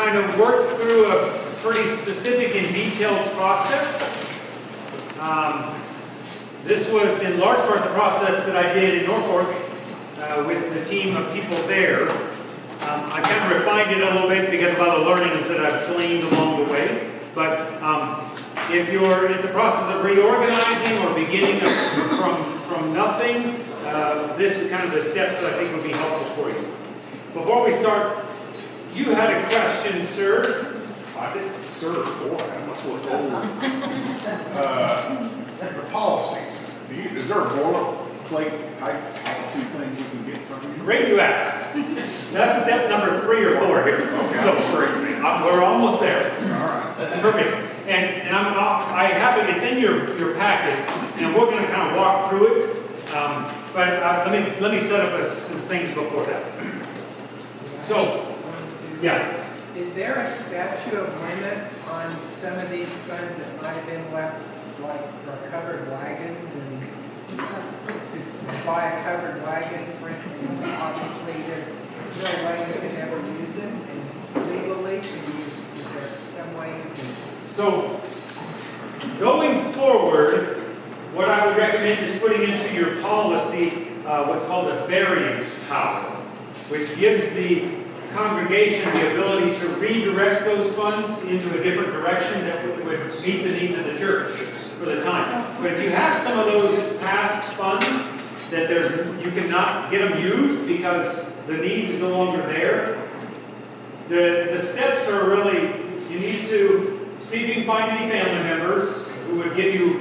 kind of worked through a pretty specific and detailed process. This was in large part the process that I did in Norfolk with the team of people there. I kind of refined it a little bit because of all the learnings that I've gleaned along the way. But if you're in the process of reorganizing or beginning from nothing, this is kind of the steps that I think would be helpful for you. Before we start, you had a question, sir. I did, sir, boy, I must look old. The policies. Is there a boilerplate type policy thing you can get from you? Great you asked. That's step number 3 or 4 here. Okay, So we're almost there. All right. Perfect. And I have it. It's in your packet, and we're going to kind of walk through it. But let me set up some things before that. So, yeah. Is there a statute of limit on some of these funds that might have been left, like for covered wagons and to buy a covered wagon, for instance? Obviously, there's no way you can ever use it, and legally, is there some way you can? So, going forward, what I would recommend is putting into your policy what's called a variance power, which gives the congregation the ability to redirect those funds into a different direction that would meet the needs of the church for the time. But if you have some of those past funds that you cannot get them used because the need is no longer there, the steps are really, you need to see if you can find any family members who would give you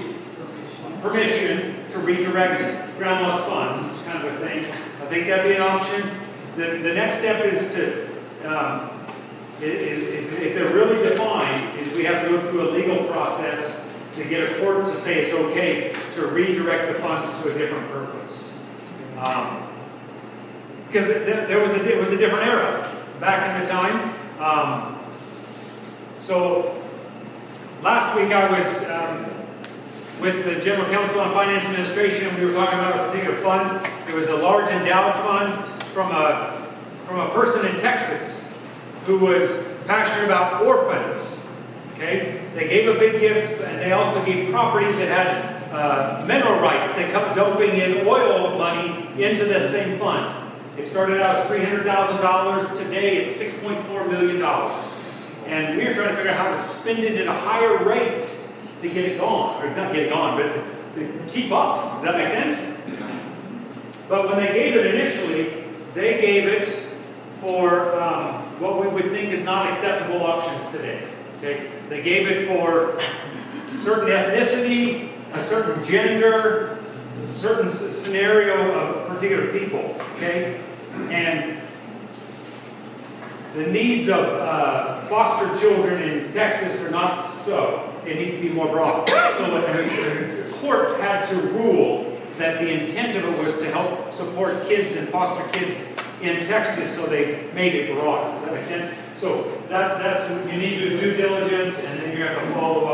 permission to redirect grandma's funds, kind of a thing. I think that'd be an option. The next step is to, if they're really defined, is we have to go through a legal process to get a court to say it's okay to redirect the funds to a different purpose. Because it was a different era back in the time. So last week I was with the General Counsel on Finance Administration. We were talking about a particular fund. It was a large endowed fund from a person in Texas who was passionate about orphans. Okay, they gave a big gift, and they also gave properties that had mineral rights. They kept dumping in oil money into this same fund. It started out as $300,000. Today, it's $6.4 million. And we were trying to figure out how to spend it at a higher rate to get it gone, or not get it gone, but to keep up. Does that make sense? But when they gave it initially, they gave it for what we would think is not acceptable options today. Okay? They gave it for a certain ethnicity, a certain gender, a certain scenario of particular people. Okay? And the needs of foster children in Texas are not so. It needs to be more broad. So the court had to rule that the intent of it was to help support kids and foster kids in Texas, so they made it broad. Does that make sense? So that's you need to do due diligence, and then you have to follow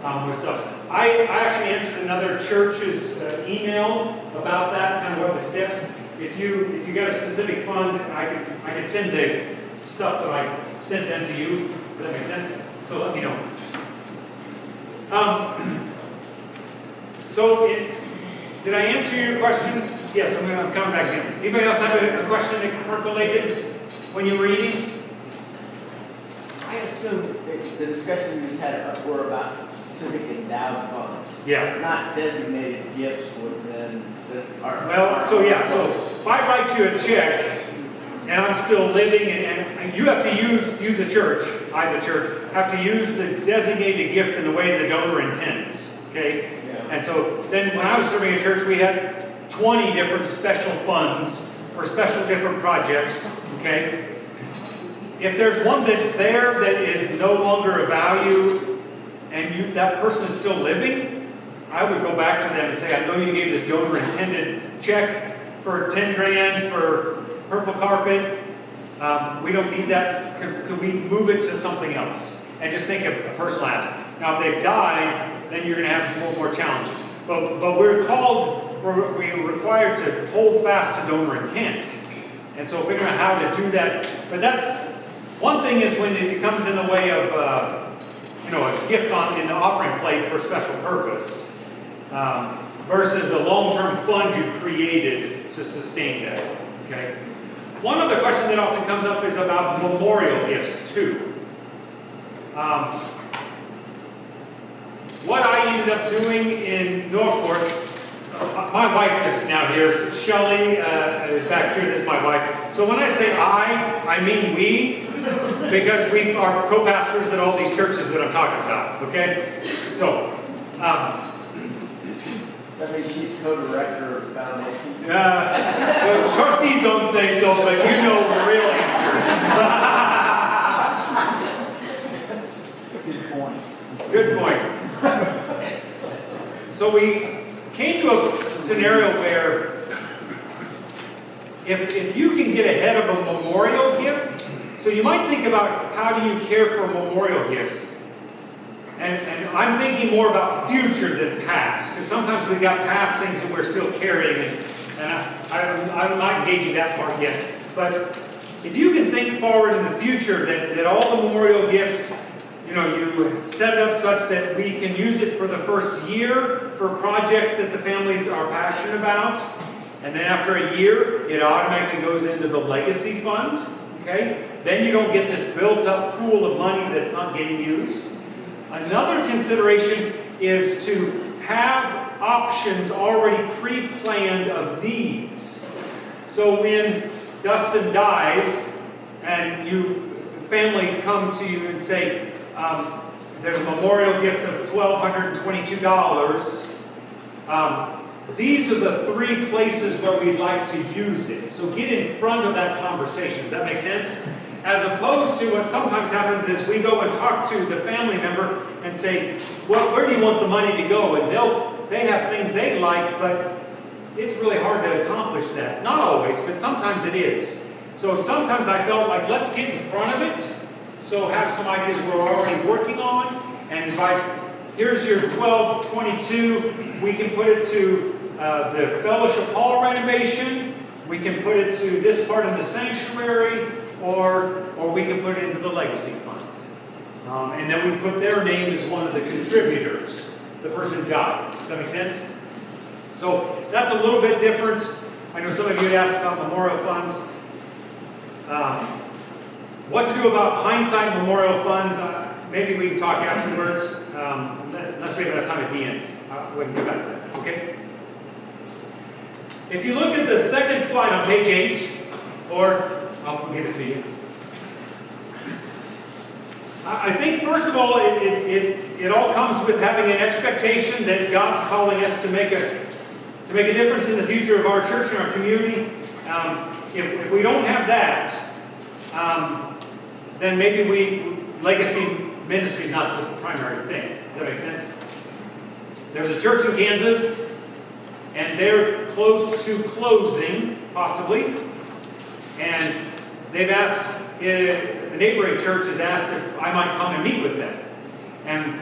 up with stuff. I actually answered another church's email about that, kind of what the steps. If you got a specific fund, I could send the stuff that I sent them to you. Does that make sense? So let me know. Did I answer your question? Yes, I'm coming back in. Anybody else have a question that percolated when you were eating? I assume the discussion we just had were about specific endowed funds. Yeah. Not designated gifts within our... Well, so if I write you a check and I'm still living and you have to use, the church, the church, have to use the designated gift in the way the donor intends. Okay? And so then when I was serving a church, we had 20 different special funds for special different projects, okay? If there's one that's there that is no longer of value and that person is still living, I would go back to them and say, I know you gave this donor intended check for 10 grand for purple carpet. We don't need that. Could we move it to something else? And just think of a personal ask. Now, if they've died, then you're going to have more challenges. But we're required to hold fast to donor intent. And so figuring out how to do that, but One thing is when it becomes in the way of, you know, a gift in the offering plate for a special purpose, versus a long-term fund you've created to sustain that. Okay. One other question that often comes up is about memorial gifts too. What I ended up doing in Norfolk, my wife is now here. Shelley is back here. This is my wife. So when I say I mean we, because we are co-pastors at all these churches that I'm talking about. Okay? So, that means she's co-director of the foundation. well, trustees don't say so, but you know the real answer. Good point. Good point. So we came to a scenario where if you can get ahead of a memorial gift, so you might think about how do you care for memorial gifts. And I'm thinking more about future than past, because sometimes we've got past things that we're still carrying, and I'm not engaging that part yet. But if you can think forward in the future that all the memorial gifts, you know, you set it up such that we can use it for the first year for projects that the families are passionate about, and then after a year, it automatically goes into the legacy fund, okay? Then you don't get this built-up pool of money that's not getting used. Another consideration is to have options already pre-planned of needs. So when Dustin dies, and family come to you and say, there's a memorial gift of $1,222. These are the 3 places where we'd like to use it. So get in front of that conversation. Does that make sense? As opposed to what sometimes happens is we go and talk to the family member and say, well, where do you want the money to go? And they have things they like, but it's really hard to accomplish that. Not always, but sometimes it is. So sometimes I felt like, let's get in front of it. So have some ideas we're already working on, and invite, here's your 1222, we can put it to the fellowship hall renovation, we can put it to this part of the sanctuary, or we can put it into the legacy fund. And then we put their name as one of the contributors, the person who died. Does that make sense? So that's a little bit different. I know some of you had asked about memorial funds. What to do about hindsight memorial funds, maybe we can talk afterwards, unless we have enough time at the end. We can go back to that, okay? If you look at the second slide on page 8, or I'll give it to you. I think, first of all, it all comes with having an expectation that God's calling us to make a difference in the future of our church and our community. If we don't have that, then maybe legacy ministry is not the primary thing. Does that make sense? There's a church in Kansas, and they're close to closing, possibly. And they've asked, the neighboring church has asked if I might come and meet with them. And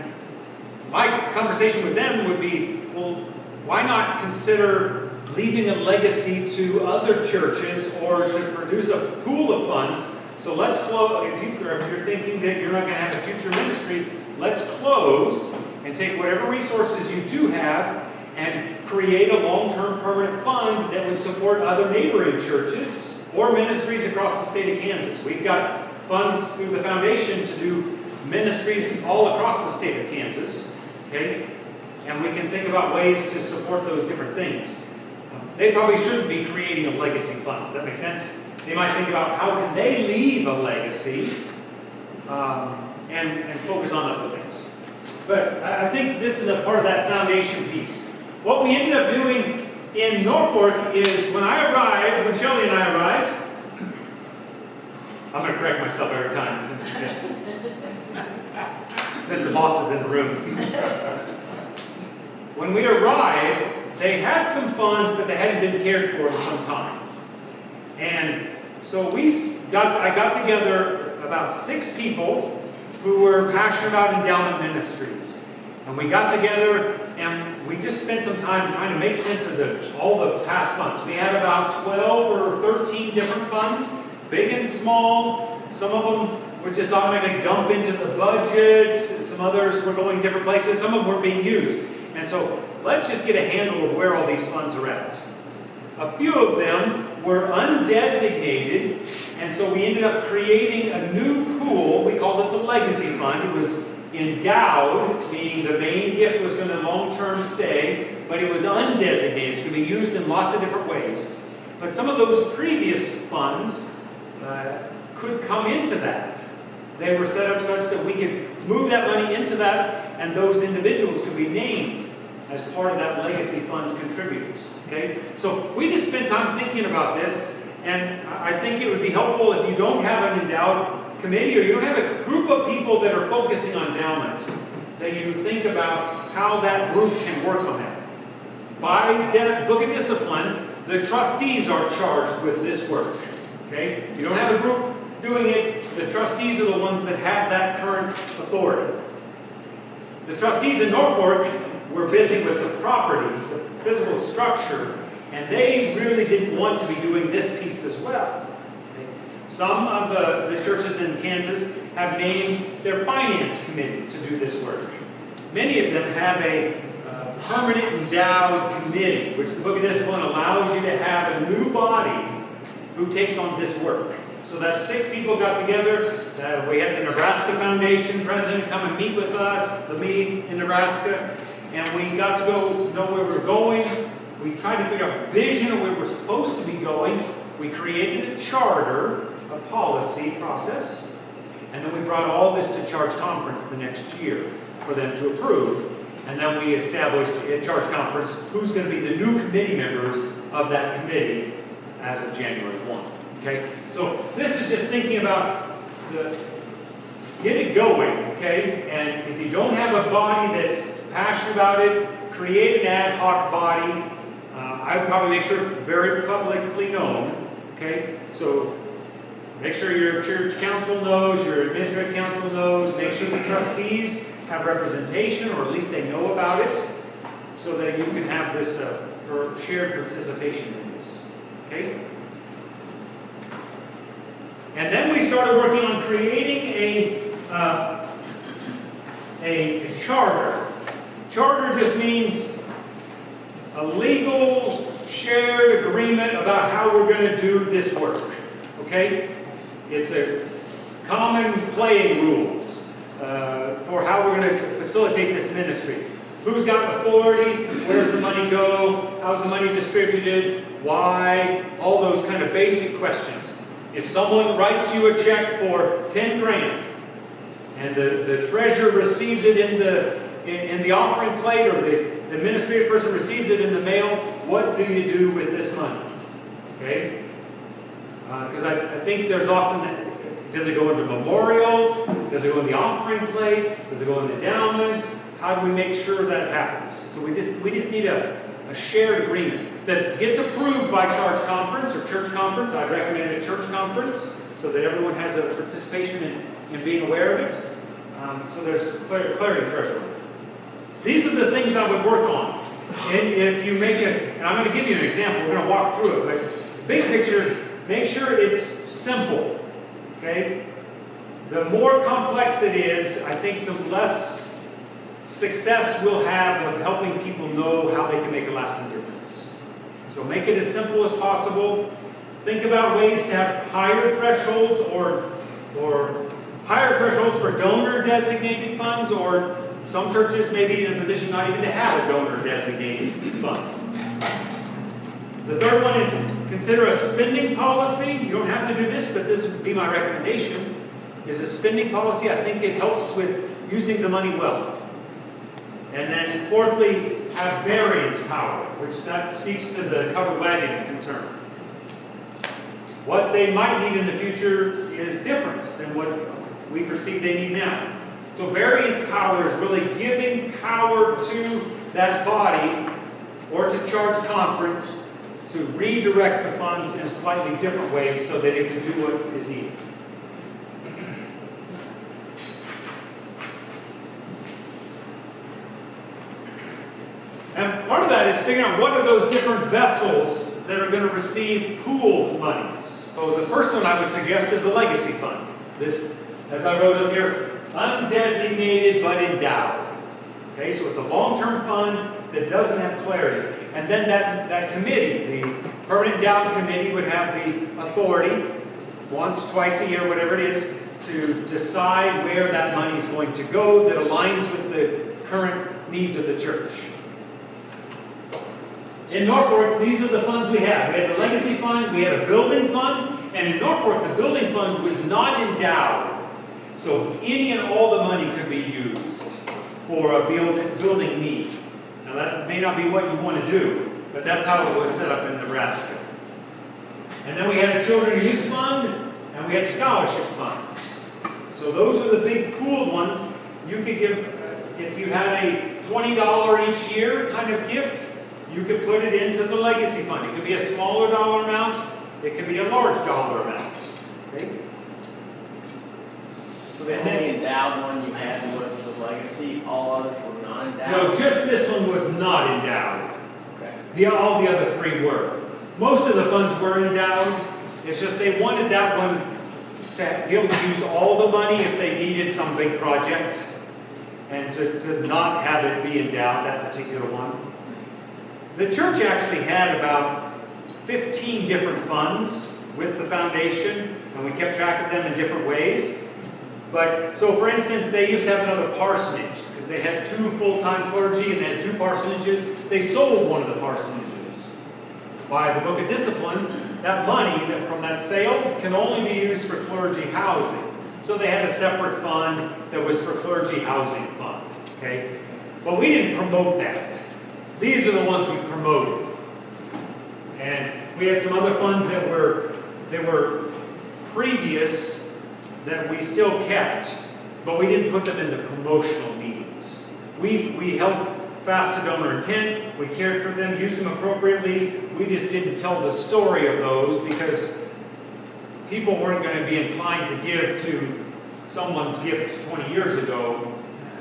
my conversation with them would be, well, why not consider leaving a legacy to other churches or to produce a pool of funds? So let's close, if you're thinking that you're not going to have a future ministry, let's close and take whatever resources you do have and create a long-term permanent fund that would support other neighboring churches or ministries across the state of Kansas. We've got funds through the foundation to do ministries all across the state of Kansas, okay? And we can think about ways to support those different things. They probably shouldn't be creating a legacy fund. Does that make sense? They might think about how can they leave a legacy and focus on other things. But I think this is a part of that foundation piece. What we ended up doing in Norfolk is when Shelley and I arrived, I'm going to correct myself every time, since the boss is in the room. When we arrived, they had some funds, but they hadn't been cared for some time. And so I got together about 6 people who were passionate about endowment ministries. And we got together and we just spent some time trying to make sense of all the past funds. We had about 12 or 13 different funds, big and small. Some of them would just automatically dump into the budget. Some others were going different places. Some of them were being used. And so let's just get a handle of where all these funds are at. A few of them were undesignated, and so we ended up creating a new pool. We called it the Legacy Fund. It was endowed, meaning the main gift was going to long-term stay, but it was undesignated. It's going to be used in lots of different ways. But some of those previous funds could come into that. They were set up such that we could move that money into that, and those individuals could be named as part of that legacy fund contributors. Okay? So we just spent time thinking about this, and I think it would be helpful if you don't have an endowed committee or you don't have a group of people that are focusing on endowment, that you think about how that group can work on that. By Book of Discipline, the trustees are charged with this work. Okay? You don't have a group doing it. The trustees are the ones that have that current authority. The trustees in Norfolk were busy with the property, the physical structure, and they really didn't want to be doing this piece as well. Okay? Some of the churches in Kansas have named their finance committee to do this work. Many of them have a permanent endowed committee, which the Book of Discipline allows you to have a new body who takes on this work. So that 6 people got together. We had the Nebraska Foundation president come and meet with us, the meeting in Nebraska, and we got to go know where we're going. We tried to figure out a vision of where we're supposed to be going. We created a charter, a policy process, and then we brought all this to Charge Conference the next year for them to approve. And then we established at Charge Conference who's going to be the new committee members of that committee as of January 1. Okay? So this is just thinking about get it going, okay? And if you don't have a body that's passionate about it, create an ad hoc body. I would probably make sure it's very publicly known, okay? So make sure your church council knows, your administrative council knows, make sure the trustees have representation, or at least they know about it, so that you can have this shared participation in this, okay? And then we started working on creating a charter. Charter just means a legal shared agreement about how we're going to do this work. Okay? It's a common playing rules for how we're going to facilitate this ministry. Who's got authority? Where does the money go? How's the money distributed? Why? All those kind of basic questions. If someone writes you a check for 10 grand and the treasurer receives it in the offering plate, or the administrative person receives it in the mail, what do you do with this money? Okay? Because I think there's often that, does it go into memorials? Does it go in the offering plate? Does it go in the endowment? How do we make sure that happens? So we just need a shared agreement that gets approved by Charge Conference or Church Conference. I recommend a Church Conference so that everyone has a participation in being aware of it. So there's clarity for everyone. These are the things I would work on. And if you make it, and I'm going to give you an example, we're going to walk through it, but big picture, make sure it's simple. Okay? The more complex it is, I think the less success we'll have of helping people know how they can make a lasting difference. So make it as simple as possible. Think about ways to have higher thresholds or higher thresholds for donor designated funds, or some churches may be in a position not even to have a donor designated fund. The third one is consider a spending policy. You don't have to do this, but this would be my recommendation, is a spending policy. I think it helps with using the money well. And then fourthly, have variance power, which that speaks to the covered wagon concern. What they might need in the future is different than what we perceive they need now. So variance power is really giving power to that body or to Charge Conference to redirect the funds in a slightly different way so that it can do what is needed. And part of that is figuring out what are those different vessels that are going to receive pooled monies. So the first one I would suggest is a legacy fund. This as I wrote up here, undesignated but endowed. Okay, so it's a long-term fund that doesn't have clarity. And then that committee, the Permanent Endowment Committee, would have the authority, once, twice a year, whatever it is, to decide where that money is going to go that aligns with the current needs of the church. In Norfolk, these are the funds we have. We had the legacy fund, we had a building fund, and in Norfolk, the building fund was not endowed. So any and all the money could be used for a building need. Now that may not be what you want to do, but that's how it was set up in Nebraska. And then we had a children and youth fund, and we had scholarship funds. So those are the big pooled ones. You could give, if you had a $20 each year kind of gift, you could put it into the legacy fund. It could be a smaller dollar amount, it could be a large dollar amount. Okay? So the only endowed one you had was the legacy, all others were not endowed? No, just this one was not endowed. Okay. All the other three were. Most of the funds were endowed. It's just they wanted that one to be able to use all the money if they needed some big project, and to not have it be endowed, that particular one. The church actually had about 15 different funds with the foundation, and we kept track of them in different ways. But, so for instance, they used to have another parsonage, because they had 2 full-time clergy and they had 2 parsonages. They sold one of the parsonages. By the Book of Discipline, that money from that sale can only be used for clergy housing. So they had a separate fund that was for clergy housing fund. Okay? But we didn't promote that. These are the ones we promoted. And we had some other funds that were previous that we still kept, but we didn't put them into promotional meetings. We held fast to donor intent, we cared for them, used them appropriately. We just didn't tell the story of those because people weren't going to be inclined to give to someone's gift 20 years ago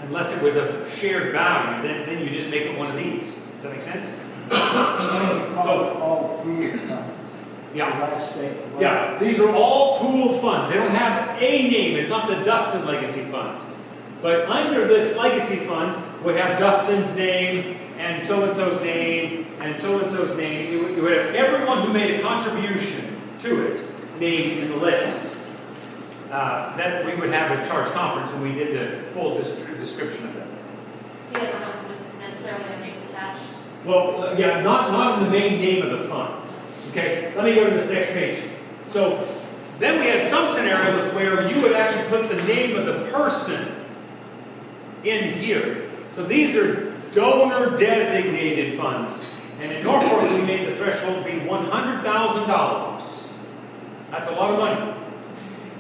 unless it was a shared value. Then you just make it one of these. Does that make sense? So all pooled funds. Yeah. Last statement. Yeah, these are all pooled funds. They don't have a name. It's not the Dustin Legacy Fund. But under this Legacy Fund would have Dustin's name, and so-and-so's name, and so-and-so's name. You would have everyone who made a contribution to it named in the list. That we would have a charge conference when we did the full description of that. You guys don't necessarily have names attached. Well, yeah, not in the main name of the fund. Okay, let me go to this next page. So then we had some scenarios where you would actually put the name of the person in here. So these are donor designated funds. And in Norfolk, we made the threshold be $100,000. That's a lot of money.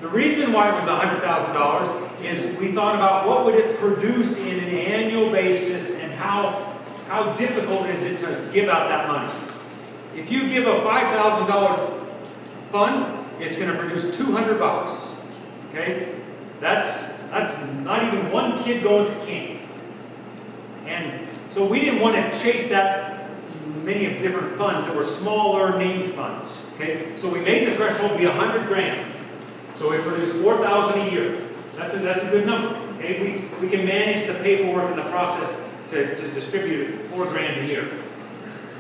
The reason why it was $100,000 is we thought about what would it produce in an annual basis and how difficult is it to give out that money. If you give a $5,000 fund, it's going to produce $200. Okay? That's not even one kid going to camp. And so we didn't want to chase that many of different funds that were smaller named funds. Okay? So we made the threshold be $100,000. So we produced $4,000 a year. That's a good number. Okay? We can manage the paperwork and the process to distribute $4,000 a year.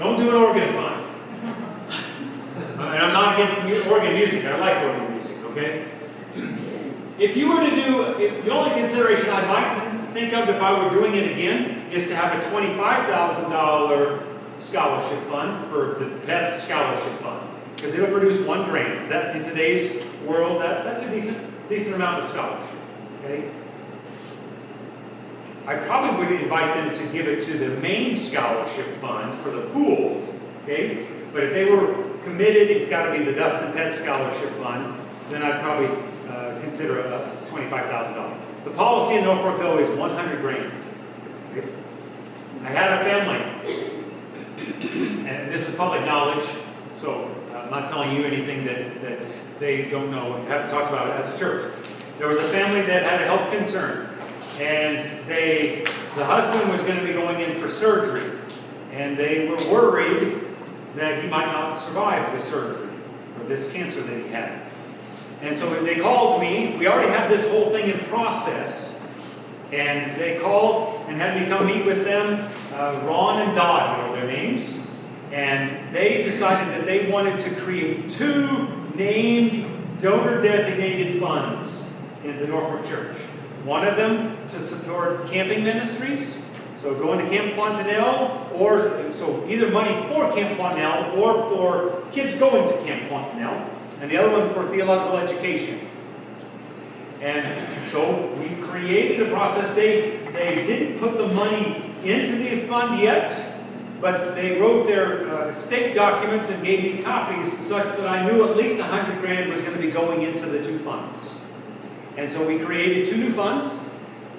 Don't do an organ fund. And I'm not against organ music. I like organ music, okay? If you were to do, the only consideration I might think of if I were doing it again is to have a $25,000 scholarship fund for the Petz scholarship fund. Because it'll produce $1,000. That, in today's world, that's a decent amount of scholarship, okay? I probably would invite them to give it to the main scholarship fund for the pools, okay? But if they were committed, it's got to be the Dustin Petz Scholarship Fund, then I'd probably consider a $25,000. The policy in Norfolk, though, is $100,000. Okay? I had a family, and this is public knowledge, so I'm not telling you anything that they don't know and haven't talked about it as a church. There was a family that had a health concern, and the husband was going to be going in for surgery, and they were worried that he might not survive the surgery for this cancer that he had. And so they called me. We already had this whole thing in process. And they called and had me come meet with them. Ron and Dodd know their names. And they decided that they wanted to create 2 named donor-designated funds in the Norfolk Church. One of them to support camping ministries. So going to Camp Fontanelle, or so either money for Camp Fontanelle or for kids going to Camp Fontanelle. And the other one for theological education. And so we created a process. They didn't put the money into the fund yet, but they wrote their state documents and gave me copies such that I knew at least $100,000 was going to be going into the 2 funds. And so we created 2 new funds.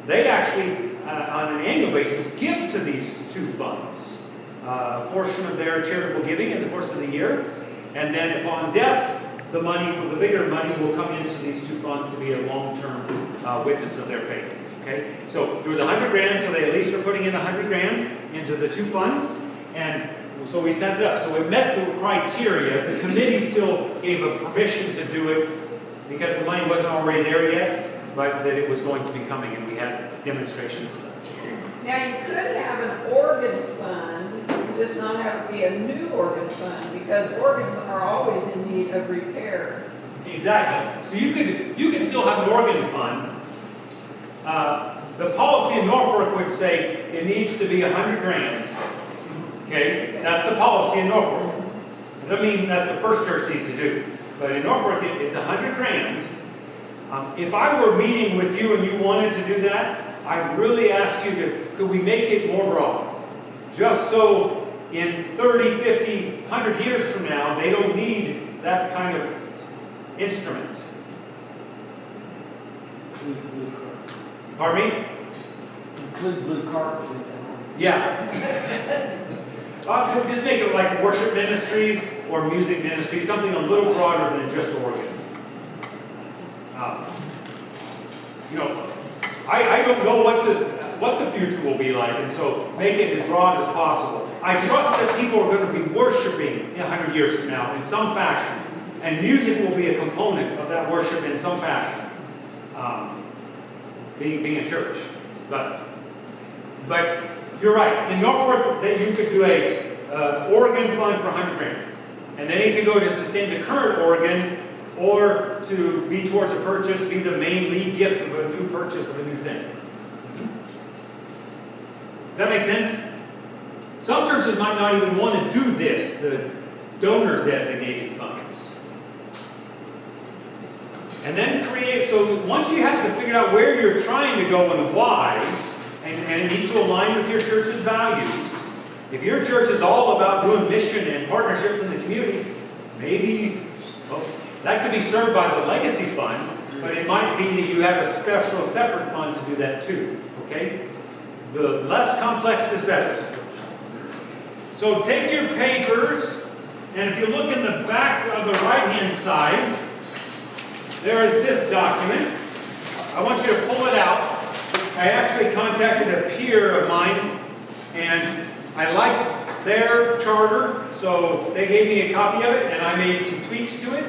They actually, on an annual basis, give to these 2 funds a portion of their charitable giving in the course of the year. And then upon death, the money, the bigger money, will come into these 2 funds to be a long-term witness of their faith. Okay, so there was $100,000, so they at least were putting in $100,000 into the 2 funds, and so we set it up. So it met the criteria. The committee still gave a permission to do it because the money wasn't already there yet, but that it was going to be coming, and we had demonstrations. Now, you could have an organ fund, just not have it be a new organ fund, because organs are always in need of repair. Exactly. So you could still have an organ fund. The policy in Norfolk would say it needs to be $100,000. Okay, that's the policy in Norfolk. It doesn't mean that's what First Church needs to do, but in Norfolk it's $100,000. If I were meeting with you and you wanted to do that, I really ask you to, could we make it more broad? Just so in 30, 50, 100 years from now, they don't need that kind of instrument. Include blue carpet. Pardon me? Include blue carpet with that. Yeah. Just make it like worship ministries or music ministries, something a little broader than just organ. I don't know what the future will be like, and so make it as broad as possible. I trust that people are going to be worshiping 100 years from now in some fashion, and music will be a component of that worship in some fashion, being a church. But you're right. In Norfolk, you could do a organ fund for $100,000, and then it could go to sustain the current organ, or to be towards a purchase, be the main lead gift of a new purchase of a new thing. Does that make sense? Some churches might not even want to do this, the donors designated funds. And then so once you have to figure out where you're trying to go and why, and it needs to align with your church's values. If your church is all about doing mission and partnerships in the community, maybe, well, that could be served by the legacy fund, but it might be that you have a special separate fund to do that too, okay? The less complex is better. So take your papers, and if you look in the back of the right-hand side, there is this document. I want you to pull it out. I actually contacted a peer of mine, and I liked their charter, so they gave me a copy of it, and I made some tweaks to it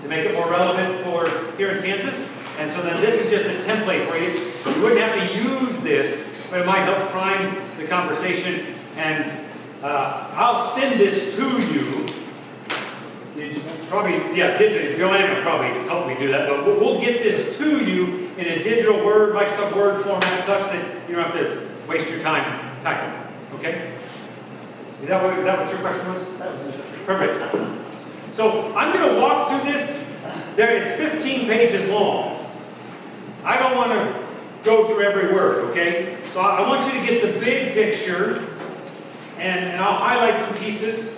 to make it more relevant for here in Kansas. And so then this is just a template for you. You wouldn't have to use this, but it might help prime the conversation. And I'll send this to you. Probably, yeah, digitally. Joanna will probably help me do that, but we'll get this to you in a digital Word, Microsoft Word format such that you don't have to waste your time typing. Okay? Is that what your question was? Perfect. So I'm going to walk through this. It's 15 pages long. I don't want to go through every word, okay? So I want you to get the big picture, and I'll highlight some pieces.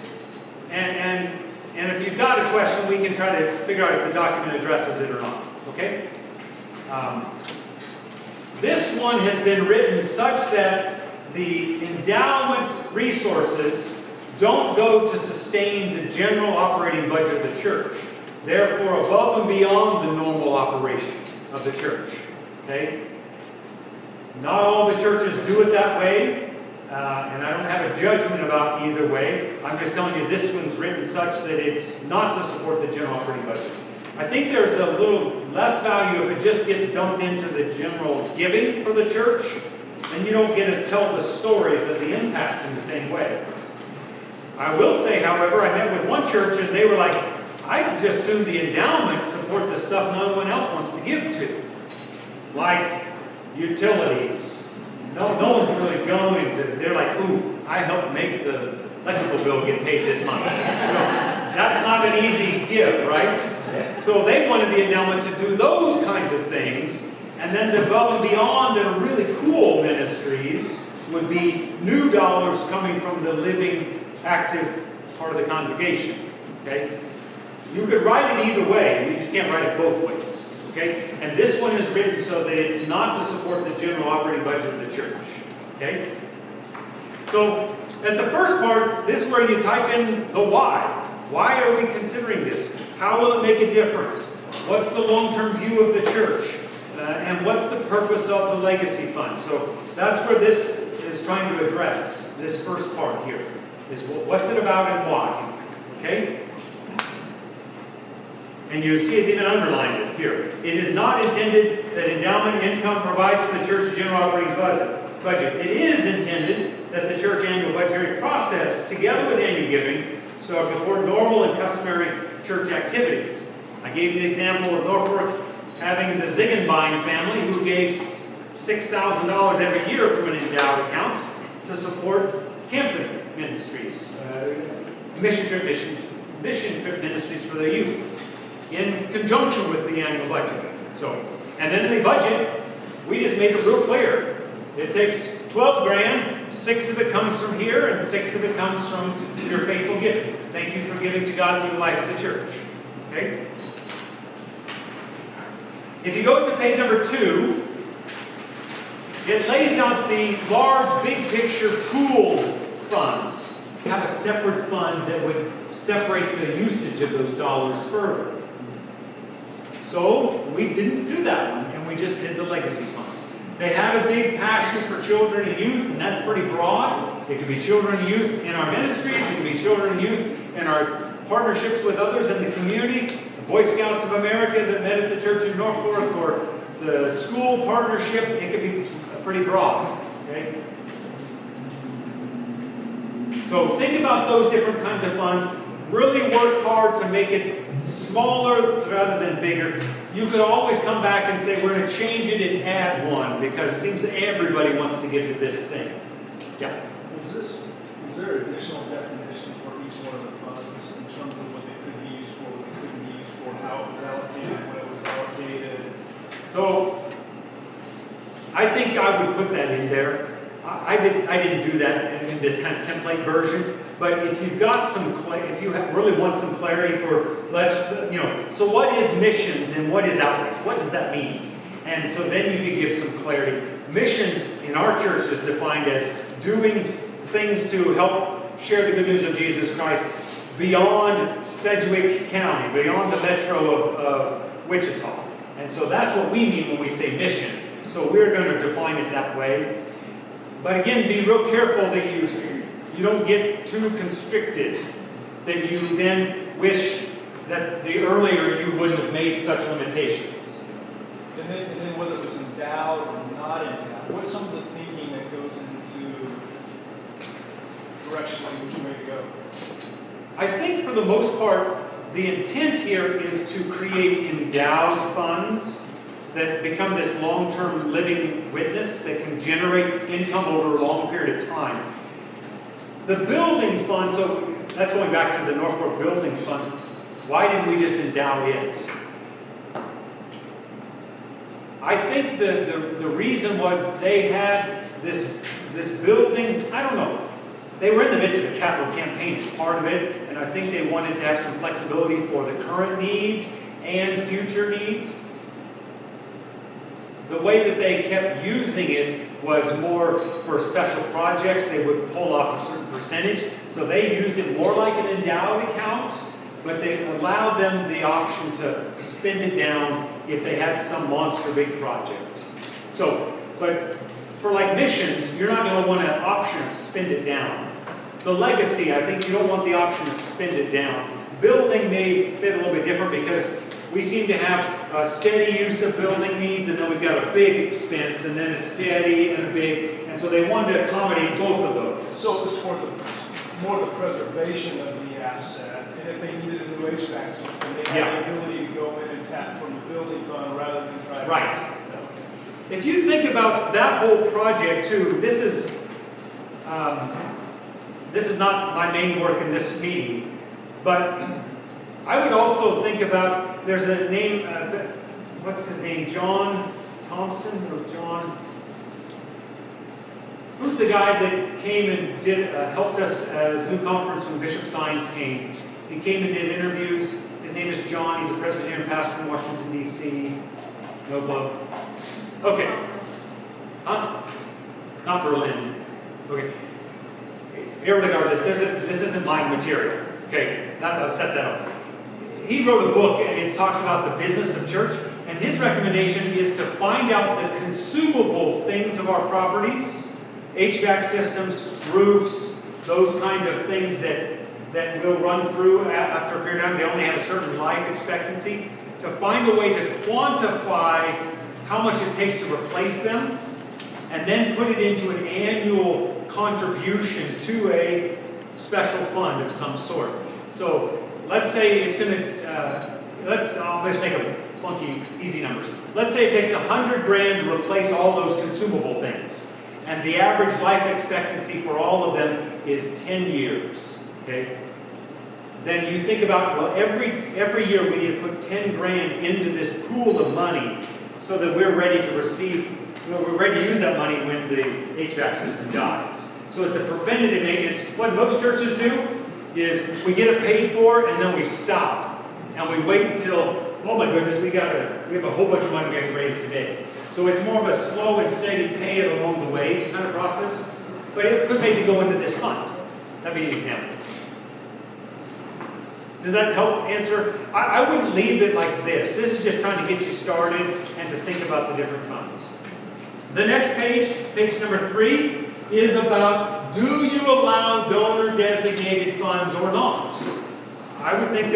And if you've got a question, we can try to figure out if the document addresses it or not, okay? This one has been written such that the endowment resources don't go to sustain the general operating budget of the church. Therefore, above and beyond the normal operation of the church. Okay? Not all the churches do it that way, and I don't have a judgment about either way. I'm just telling you this one's written such that it's not to support the general operating budget. I think there's a little less value if it just gets dumped into the general giving for the church, and you don't get to tell the stories of the impact in the same way. I will say, however, I met with one church and they were like, I just assume the endowments support the stuff no one else wants to give to. Like utilities. No one's really going to, they're like, ooh, I helped make the electrical bill get paid this month. So that's not an easy give, right? So they wanted the endowment to do those kinds of things, and then above and beyond that are really cool ministries would be new dollars coming from the living, active part of the congregation. Okay? You could write it either way, you just can't write it both ways. Okay? And this one is written so that it's not to support the general operating budget of the church. Okay? So, at the first part, this is where you type in the why. Why are we considering this? How will it make a difference? What's the long-term view of the church? And what's the purpose of the legacy fund? So that's where this is trying to address, this first part here, is what's it about and why. Okay? And you see it's even underlined here. It is not intended that endowment income provides for the church's general operating budget. It is intended that the church annual budgetary process, together with annual giving, so support normal and customary church activities. I gave you the example of Norfolk having the Ziegenbein family who gave $6,000 every year from an endowed account to support camping ministries, mission trip ministries for the youth, in conjunction with the annual budget. So, and then in the budget, we just made it real clear. It takes 12 grand, 6 of it comes from here, and 6 of it comes from your faithful giving. Thank you for giving to God through the life of the church. Okay? If you go to page number 2, it lays out the large, big picture pooled funds. You have a separate fund that would separate the usage of those dollars further. So we didn't do that one, and we just did the legacy fund. They had a big passion for children and youth, and that's pretty broad. It could be children and youth in our ministries, it could be children and youth in our partnerships with others in the community, the Boy Scouts of America that met at the church in Norfolk, or the school partnership. It could be pretty broad. Okay? So think about those different kinds of funds. Really work hard to make it smaller rather than bigger. You could always come back and say, we're going to change it and add one, because it seems that everybody wants to give to this thing. Yeah. Is there additional definition for each one of the funds in terms of what they could be used for, what they couldn't be used for, how it was allocated, when it was allocated? So I think I would put that in there. I didn't do that in this kind of template version, but if you've got some, if you really want some clarity for, so what is missions and what is outreach? What does that mean? And so then you can give some clarity. Missions in our church is defined as doing things to help share the good news of Jesus Christ beyond Sedgwick County, beyond the metro of Wichita. And so that's what we mean when we say missions. So we're going to define it that way. But again, be real careful that you don't get too constricted, that you then wish that the earlier you wouldn't have made such limitations. And then whether it was endowed or not endowed, what's some of the thinking that goes into directionally which way to go? I think for the most part, the intent here is to create endowed funds that become this long-term living witness that can generate income over a long period of time. The building fund, so that's going back to the Norfolk Building Fund. Why didn't we just endow it? I think the reason was they had this building, I don't know, they were in the midst of a capital campaign as part of it, and I think they wanted to have some flexibility for the current needs and future needs. The way that they kept using it was more for special projects. They would pull off a certain percentage. So they used it more like an endowed account, but they allowed them the option to spend it down if they had some monster big project. So, but for like missions, you're not going to want an option to spend it down. The legacy, I think you don't want the option to spend it down. Building may fit a little bit different because we seem to have a steady use of building needs, and then we've got a big expense, and then a steady and a big, and so they wanted to accommodate both of those. So it's more the preservation of the asset, and if they needed a new HVAC system, they had the ability to go in and tap from the building fund rather than try to. Right. If you think about that whole project too, this is not my main work in this meeting, but I would also think about, there's a name, what's his name, John Thompson or John? Who's the guy that came and helped us as new conference when Bishop Sines came? He came and did interviews. His name is John. He's a Presbyterian pastor in Washington, D.C. No glove. Okay. Huh? Not Berlin. Okay. Regardless, this isn't my material. Okay, I'll set that up. He wrote a book and it talks about the business of church, and his recommendation is to find out the consumable things of our properties, HVAC systems, roofs, those kinds of things that will run through after a period of time. They only have a certain life expectancy. To find a way to quantify how much it takes to replace them, and then put it into an annual contribution to a special fund of some sort. So let's say it's going to, let's make a funky, easy numbers. Let's say it takes $100,000 to replace all those consumable things, and the average life expectancy for all of them is 10 years. Okay. Then you think about, well, every year we need to put $10,000 into this pool of money so that we're ready to receive. We're ready to use that money when the HVAC system dies. So it's a preventative maintenance. What most churches do is we get it paid for and then we stop. And we wait until, oh my goodness, we have a whole bunch of money we have to raise today. So it's more of a slow and steady pay it along the way kind of process. But it could maybe go into this fund. That'd be an example. Does that help answer? I wouldn't leave it like this. This is just trying to get you started and to think about the different funds. The next page, page number 3, is about, do you allow donor-designated funds or not? I would think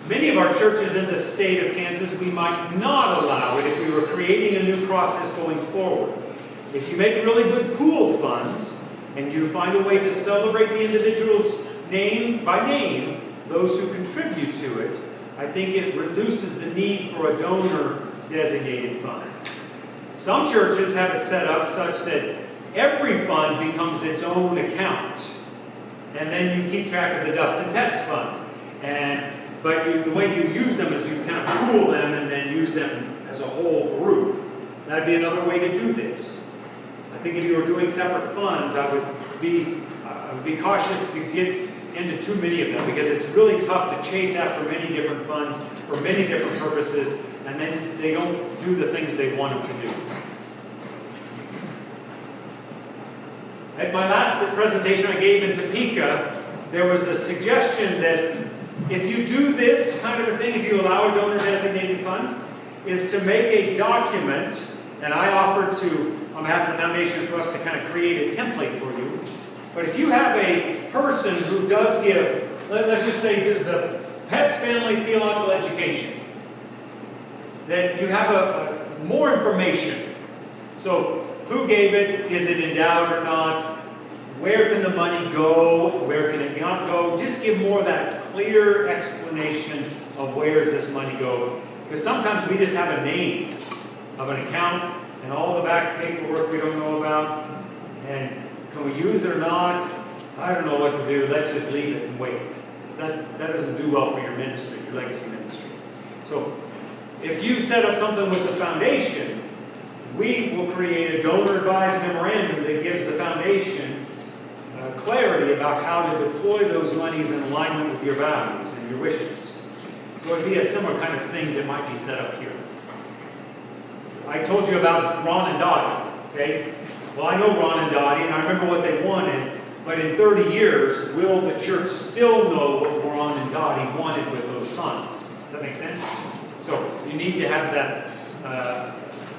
many of our churches in the state of Kansas, we might not allow it if we were creating a new process going forward. If you make really good pooled funds, and you find a way to celebrate the individuals name by name, those who contribute to it, I think it reduces the need for a donor-designated fund. Some churches have it set up such that every fund becomes its own account. And then you keep track of the Dustin Petz fund. But the way you use them is you kind of pool them and then use them as a whole group. That'd be another way to do this. I think if you were doing separate funds, I would be cautious to get into too many of them, because it's really tough to chase after many different funds for many different purposes, and then they don't do the things they want them to do. At my last presentation I gave in Topeka, there was a suggestion that if you do this kind of a thing, if you allow a donor-designated fund, is to make a document, and I offered to, on behalf of the foundation, for us to kind of create a template for you. But if you have a person who does give, let's just say the Petz Family Theological Education, then you have more information. So who gave it? Is it endowed or not? Where can the money go? Where can it not go? Just give more of that clear explanation of where does this money go. Because sometimes we just have a name of an account and all the back paperwork we don't know about. And can we use it or not? I don't know what to do. Let's just leave it and wait. That doesn't do well for your ministry, your legacy ministry. So if you set up something with the foundation, we will create a donor-advised memorandum that gives the foundation clarity about how to deploy those monies in alignment with your values and your wishes. So it would be a similar kind of thing that might be set up here. I told you about Ron and Dottie, okay? Well, I know Ron and Dottie, and I remember what they wanted, but in 30 years, will the church still know what Ron and Dottie wanted with those funds? Does that make sense? So you need to have that,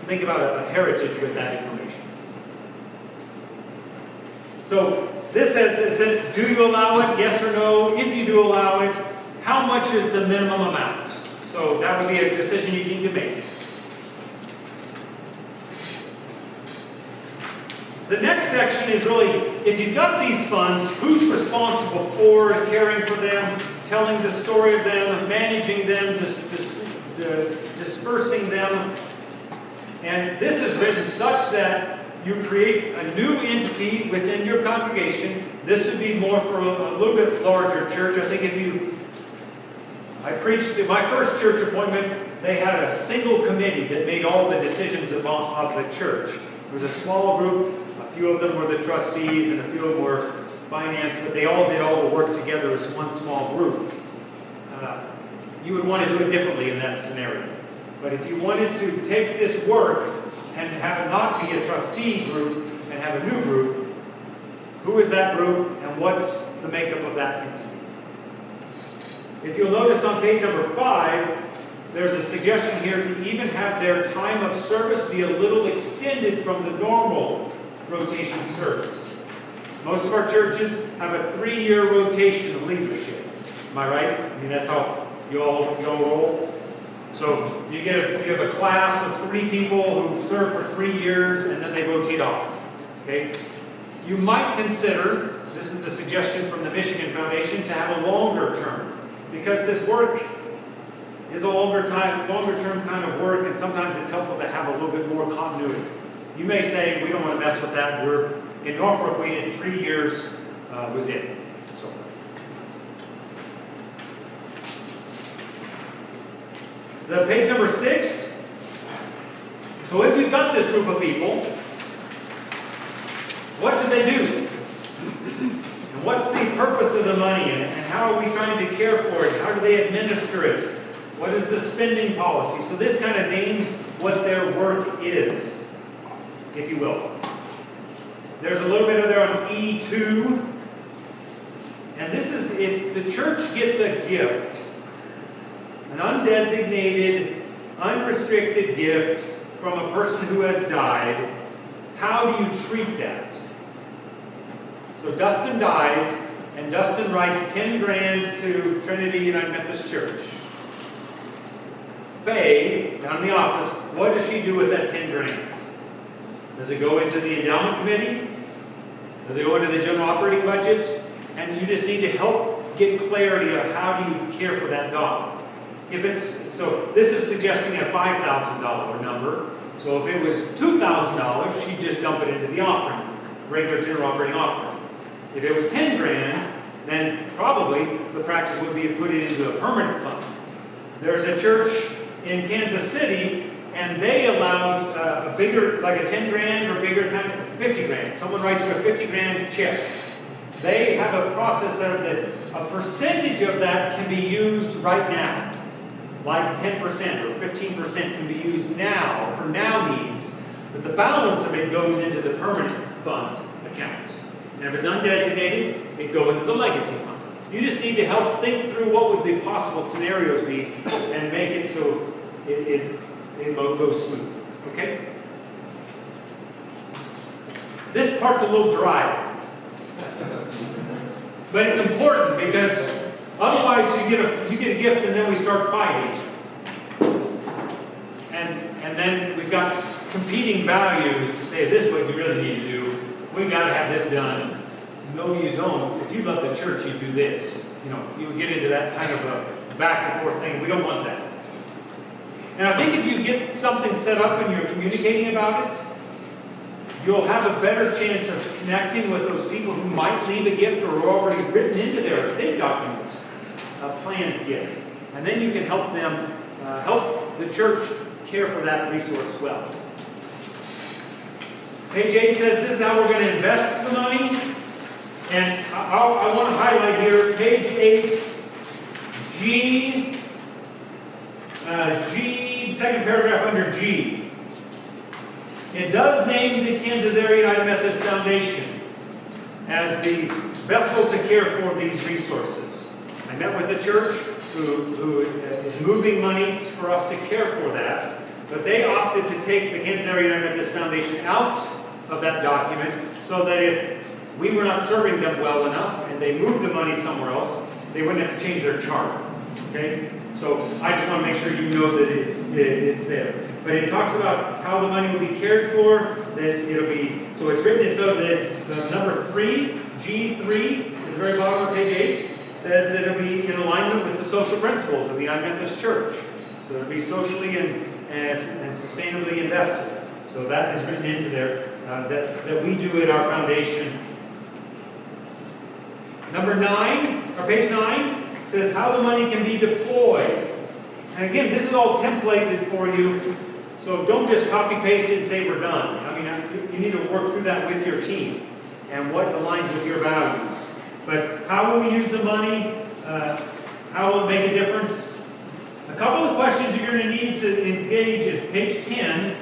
think about a heritage with that information. So this says, do you allow it? Yes or no? If you do allow it, how much is the minimum amount? So that would be a decision you need to make. The next section is really, if you've got these funds, who's responsible for caring for them, telling the story of them, managing them, dispersing them. And this is written such that you create a new entity within your congregation. This would be more for a little bit larger church. I think I preached at my first church appointment, they had a single committee that made all the decisions of the church. It was a small group. A few of them were the trustees and a few of them were finance, but they all did all the work together as one small group. You would want to do it differently in that scenario. But if you wanted to take this work and have it not be a trustee group and have a new group, who is that group and what's the makeup of that entity? If you'll notice on page number 5, there's a suggestion here to even have their time of service be a little extended from the normal rotation service. Most of our churches have a 3-year rotation of leadership. Am I right? I mean, that's how you all roll. So you have a class of 3 people who serve for 3 years and then they rotate off. Okay? You might consider, this is the suggestion from the Michigan Foundation, to have a longer term, because this work is a longer term kind of work, and sometimes it's helpful to have a little bit more continuity. You may say, we don't want to mess with that. In Norfolk, we did 3 years was it. So. The page number 6. So if we've got this group of people, what do they do? And what's the purpose of the money? And how are we trying to care for it? How do they administer it? What is the spending policy? So this kind of names what their work is, if you will. There's a little bit of there on E2. And this is if the church gets a gift, an undesignated, unrestricted gift from a person who has died, how do you treat that? So Dustin dies, and Dustin writes 10 grand to Trinity United Methodist Church. Faye, down in the office, what does she do with that 10 grand? Does it go into the endowment committee? Does it go into the general operating budget? And you just need to help get clarity of how do you care for that dollar. So this is suggesting a $5,000 number. So if it was $2,000, she'd just dump it into the offering, regular general operating offering. If it was 10 grand, then probably the practice would be to put it into a permanent fund. There's a church in Kansas City, and they allowed a bigger, like a 10 grand or bigger, kind of 50 grand. Someone writes you a 50 grand check. They have a process that a percentage of that can be used right now. Like 10% or 15% can be used now for now needs, but the balance of it goes into the permanent fund account. And if it's undesignated, it goes into the legacy fund. You just need to help think through what would the possible scenarios be and make it so it goes smooth. Okay? This part's a little dry. But it's important because otherwise you get a gift and then we start fighting. And then we've got competing values to say this is what you really need to do. We've got to have this done. No, you don't. If you love the church, you do this. You would get into that kind of a back and forth thing. We don't want that. And I think if you get something set up and you're communicating about it, you'll have a better chance of connecting with those people who might leave a gift or are already written into their estate documents a planned gift. And then you can help them, help the church care for that resource well. Page 8 says this is how we're going to invest the money. And I want to highlight here, page 8, G, second paragraph under G. It does name the Kansas Area United Methodist Foundation as the vessel to care for these resources. I met with the church who is moving money for us to care for that, but they opted to take the Kansas Area United Methodist Foundation out of that document so that if we were not serving them well enough and they moved the money somewhere else, they wouldn't have to change their charter. Okay? So I just want to make sure you know that it's there. But it talks about how the money will be cared for, that it'll be, so it's written so that it's the number 3, G3, at the very bottom of page 8, says that it'll be in alignment with the social principles of the Methodist Church. So it'll be socially and sustainably invested. So that is written into there, that we do at our foundation. Number 9, or page 9, says how the money can be deployed. And again, this is all templated for you, so don't just copy paste it and say we're done. I mean, you need to work through that with your team and what aligns with your values. But how will we use the money? How will it make a difference? A couple of questions you're going to need to engage is page 10.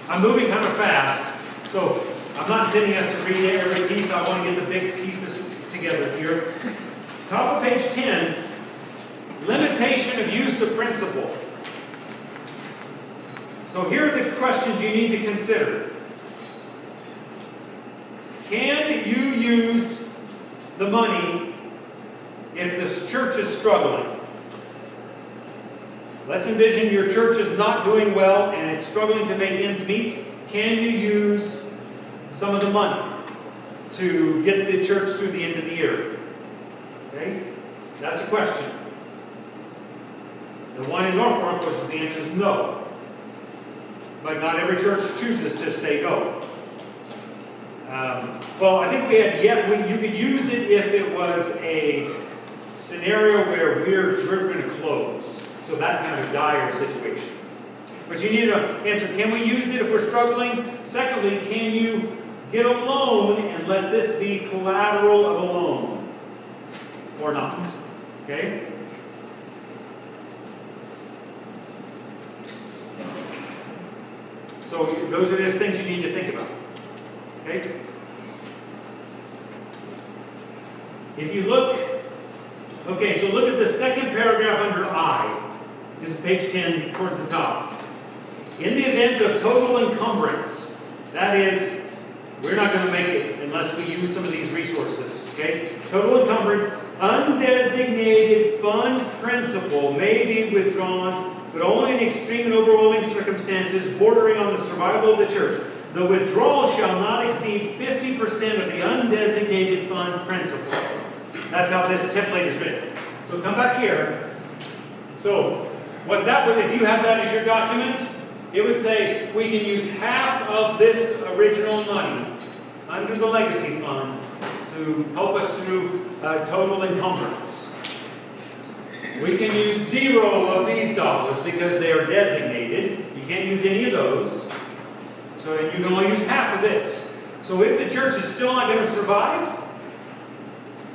I'm moving kind of fast, so I'm not intending us to read every piece. I want to get the big pieces together here. Top of page 10, limitation of use of principle. So here are the questions you need to consider. Can you use the money if this church is struggling? Let's envision your church is not doing well and it's struggling to make ends meet. Can you use some of the money to get the church through the end of the year? Okay? That's a question. The one in Norfolk was the answer is no. But not every church chooses to say no. Well, I think you could use it if it was a scenario where we're going to close. So that kind of dire situation. But you need to answer, can we use it if we're struggling? Secondly, can you get a loan and let this be collateral of a loan? Or not? Okay? So those are just things you need to think about. Okay? If you look, okay, so look at the second paragraph under I. This is page 10 towards the top. In the event of total encumbrance, that is, we're not going to make it unless we use some of these resources. Okay? Total encumbrance, undesignated fund principal may be withdrawn, but only in extreme and overwhelming circumstances bordering on the survival of the church. The withdrawal shall not exceed 50% of the undesignated fund principal. That's how this template is written. So come back here. So what that would, if you have that as your document, it would say we can use half of this original money under the legacy fund to help us through total encumbrance. We can use 0 of these dollars because they are designated. You can't use any of those. So you can only use half of this. So if the church is still not going to survive,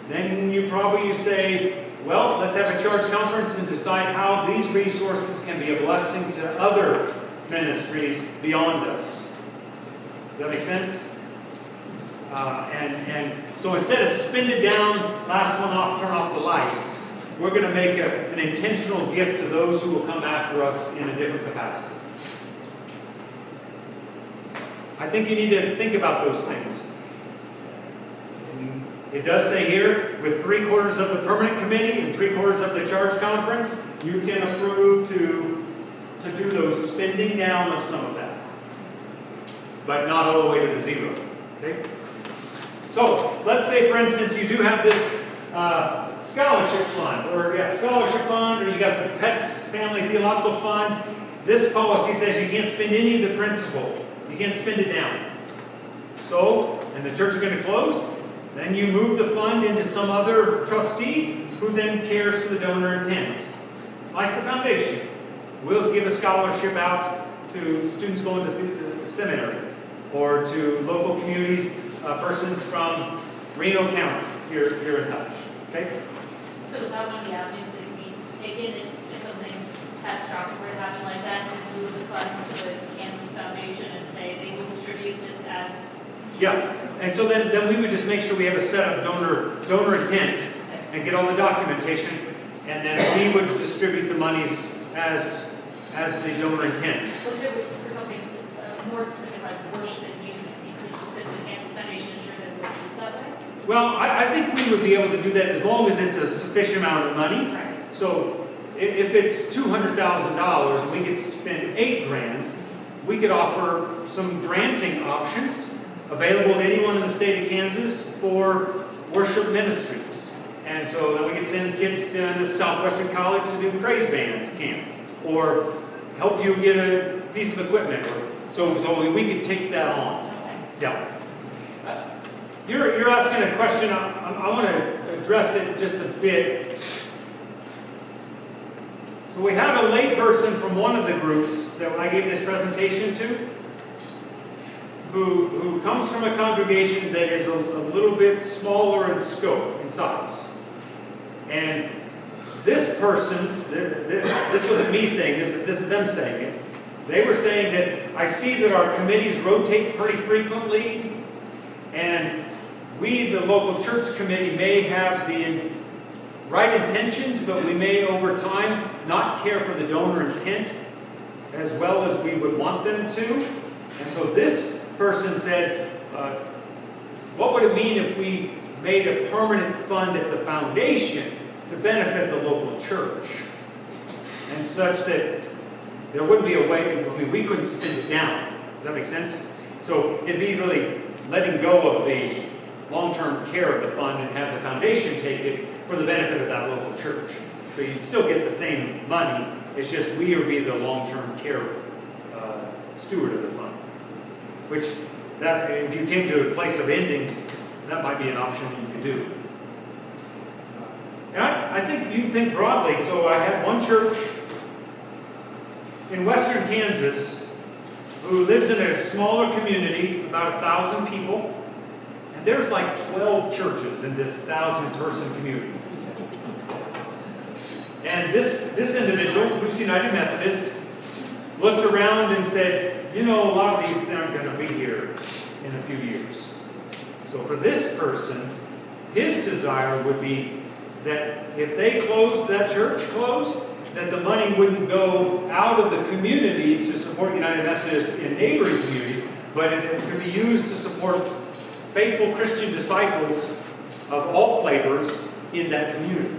then you say, well, let's have a church conference and decide how these resources can be a blessing to other ministries beyond us. Does that make sense? And so instead of spend it down, last one off, turn off the lights, we're going to make an intentional gift to those who will come after us in a different capacity. I think you need to think about those things. It does say here, with 3/4 of the permanent committee and 3/4 of the church conference, you can approve to do those spending down of some of that. But not all the way to the 0. Okay? So, let's say for instance you do have this scholarship fund, or you got the Petz Family Theological Fund. This policy says you can't spend any of the principal. You can't spend it down. So, and the church is going to close, then you move the fund into some other trustee who then cares for the donor intent. Like the foundation. We'll give a scholarship out to students going to the seminary, or to local communities, persons from Reno County, here in Hutch. Okay? So is that one of the avenues that we take in if something catastrophic were to happen like that, to move the funds to the Kansas Foundation and say they will distribute this as? Yeah, and so then we would just make sure we have a set of donor intent and get all the documentation, and then we would distribute the monies as the donor intends. So if it was for something more specific like worship and music, could the Kansas Foundation ensure that it was used that way? Well, I think we would be able to do that as long as it's a sufficient amount of money. Right. So if it's $200,000 and we could spend $8,000, we could offer some granting options available to anyone in the state of Kansas for worship ministries. And so then we could send kids to Southwestern College to do praise band camp, or help you get a piece of equipment. So we could take that on. Yeah. You're asking a question. I want to address it just a bit. So we have a lay person from one of the groups that I gave this presentation to, who comes from a congregation that is a little bit smaller in scope, in size. And this person's, this wasn't me saying this is them saying it. They were saying that I see that our committees rotate pretty frequently, and we, the local church committee, may have the right intentions, but we may over time not care for the donor intent as well as we would want them to. And so this person said, what would it mean if we made a permanent fund at the foundation to benefit the local church, and such that there wouldn't be a way, I mean, we couldn't spend it down. Does that make sense? So it'd be really letting go of the long-term care of the fund and have the foundation take it for the benefit of that local church. So you'd still get the same money, it's just we would be the long-term care steward of the fund. Which, that if you came to a place of ending, that might be an option that you could do. And I think you think broadly. So I had one church in western Kansas who lives in a smaller community, about 1,000 people, and there's like 12 churches in this 1,000-person community. And this individual, who's United Methodist, looked around and said, you know, a lot of these aren't going to be here in a few years. So for this person, his desire would be that if they closed, that church closed, that the money wouldn't go out of the community to support United Methodist in neighboring communities, but it could be used to support faithful Christian disciples of all flavors in that community.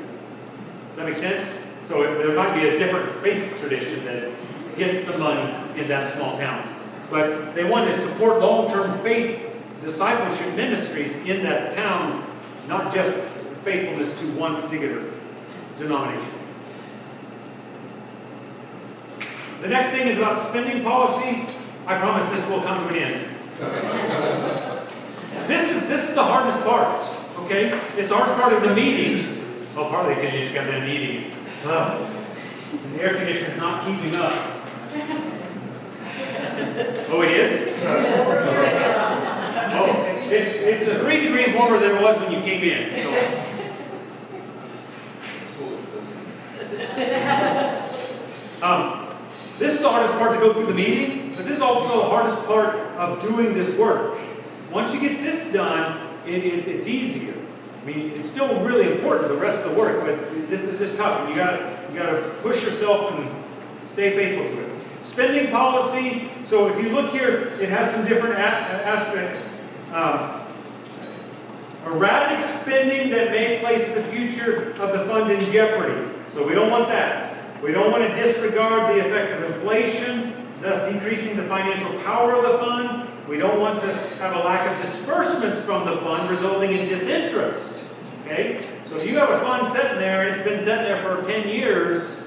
Does that make sense? So there might be a different faith tradition that gets the money in that small town. But they want to support long-term faith discipleship ministries in that town, not just faithfulness to one particular denomination. The next thing is about spending policy. I promise this will come to an end. This is the hardest part, okay? It's the hardest part of the meeting. Well, partly because you just got done eating. And the air conditioner's not keeping up. Oh, it is? Oh, it's 3 degrees warmer than it was when you came in. So. This is the hardest part to go through the meeting, but this is also the hardest part of doing this work. Once you get this done, it's easier. I mean, it's still really important, the rest of the work, but this is just tough. You gotta push yourself and stay faithful to it. Spending policy. So if you look here, it has some different aspects. Erratic spending that may place the future of the fund in jeopardy. So we don't want that. We don't want to disregard the effect of inflation, thus decreasing the financial power of the fund. We don't want to have a lack of disbursements from the fund resulting in disinterest. Okay? So if you have a fund sitting there and it's been sitting there for 10 years,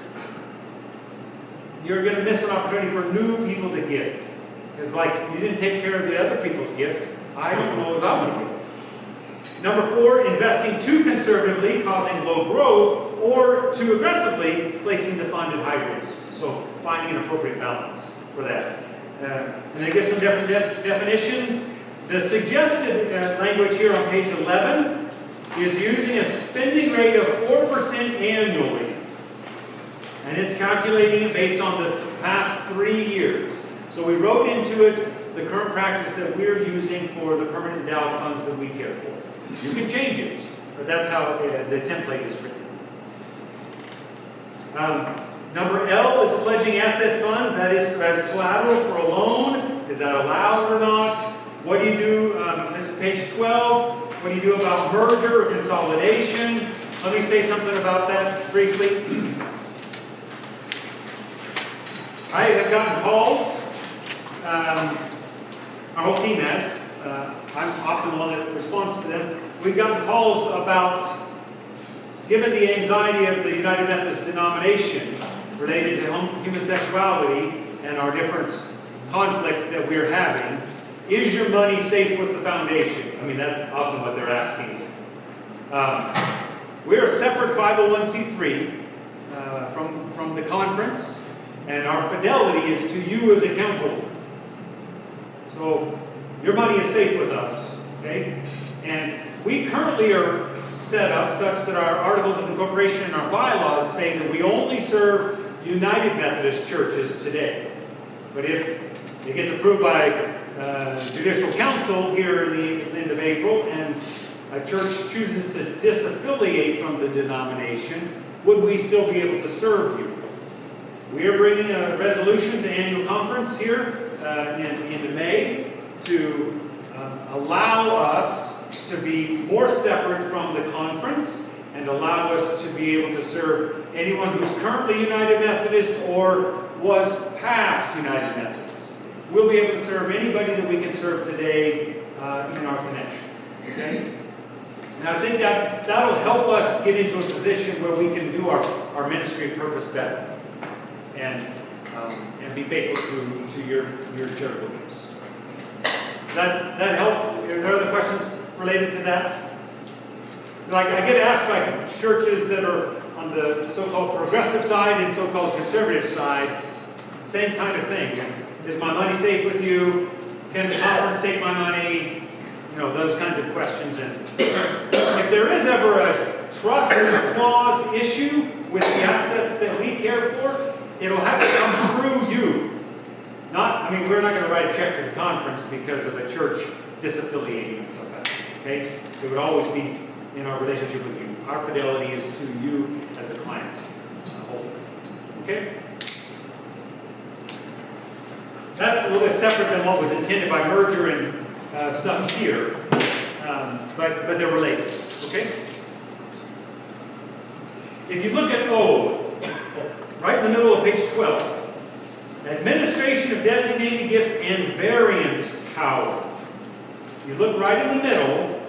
you're going to miss an opportunity for new people to give. It's like you didn't take care of the other people's gift. I don't know as I'm going to give. Number 4, investing too conservatively, causing low growth, or too aggressively, placing the fund at high risk. So finding an appropriate balance for that. And they give some different definitions. The suggested language here on page 11 is using a spending rate of 4% annually. And it's calculating it based on the past 3 years. So we wrote into it the current practice that we're using for the permanent endowed funds that we care for. You can change it, but that's how the template is written. Number L is pledging asset funds. That is as collateral for a loan. Is that allowed or not? What do you do? This is page 12. What do you do about merger or consolidation? Let me say something about that briefly. I have gotten calls, our whole team has, I'm often the one that responds to them. We've gotten calls about, given the anxiety of the United Methodist denomination related to human sexuality and our different conflicts that we're having, is your money safe with the foundation? I mean, that's often what they're asking. We're a separate 501c3 from the conference, and our fidelity is to you as a council. So your money is safe with us, okay? And we currently are set up such that our articles of incorporation and our bylaws say that we only serve United Methodist churches today. But if it gets approved by Judicial Council here in the end of April, and a church chooses to disaffiliate from the denomination, would we still be able to serve you? We are bringing a resolution to annual conference here in May to allow us to be more separate from the conference and allow us to be able to serve anyone who's currently United Methodist or was past United Methodist. We'll be able to serve anybody that we can serve today in our connection. Okay? And I think that'll help us get into a position where we can do our ministry and purpose better and be faithful to your charitable gifts. Does that help? Are there other questions related to that? Like, I get asked by churches that are on the so-called progressive side and so-called conservative side, same kind of thing. Is my money safe with you? Can the conference take my money? You know, those kinds of questions. And if there is ever a trust clause issue with the assets that we care for, it'll have to come through you. We're not going to write a check to the conference because of a church disaffiliating and stuff like that. Okay? It would always be in our relationship with you. Our fidelity is to you as the client holder. Okay? That's a little bit separate than what was intended by merger and stuff here, but they're related. Okay? If you look at O, right in the middle of page 12, administration of designated gifts and variance power. You look right in the middle,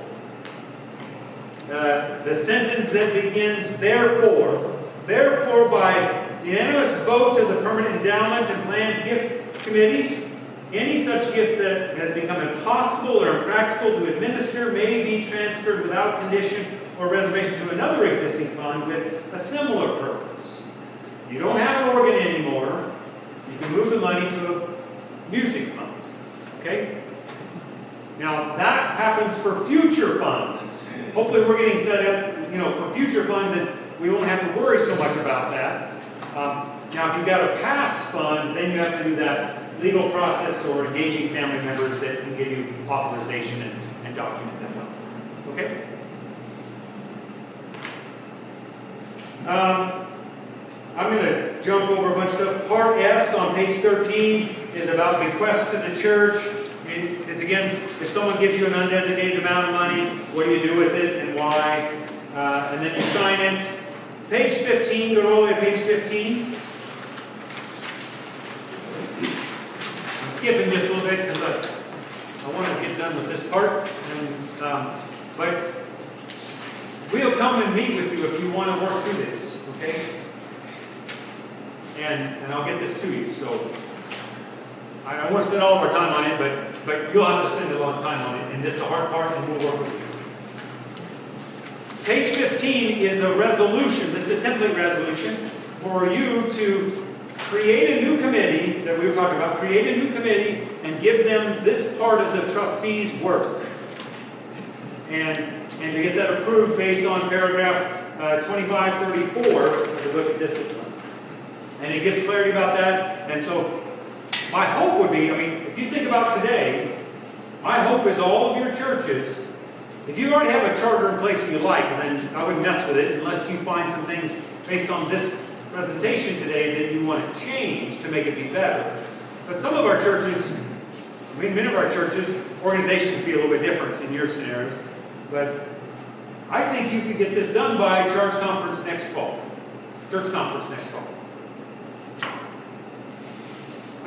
the sentence that begins, therefore by unanimous vote of the permanent endowments and planned gift committee, any such gift that has become impossible or impractical to administer may be transferred without condition or reservation to another existing fund with a similar purpose. You don't have an organ anymore. You can move the money to a music fund. Okay? Now, that happens for future funds. Hopefully we're getting set up, for future funds, and we won't have to worry so much about that. Now, if you've got a past fund, then you have to do that legal process or engaging family members that can give you authorization and document that fund. Okay? I'm going to jump over a bunch of stuff. Part S on page 13 is about bequests to the church. It's again, if someone gives you an undesignated amount of money, what do you do with it and why? And then you sign it. Page 15, go all the way to page 15. I'm skipping just a little bit because I want to get done with this part. But we'll come and meet with you if you want to work through this, okay? And I'll get this to you. So I won't spend all of our time on it, but you'll have to spend a long time on it. And this is the hard part, and we'll work with you. Page 15 is a resolution. This is the template resolution for you to create a new committee that we were talking about. Create a new committee and give them this part of the trustees' work. And to get that approved based on paragraph 2534 of the Book of Discipline. And it gives clarity about that. And so my hope would be, if you think about today, my hope is all of your churches, if you already have a charter in place that you like, then I wouldn't mess with it unless you find some things based on this presentation today that you want to change to make it be better. But some of our churches, many of our churches, organizations be a little bit different in your scenarios, but I think you could get this done by church conference next fall.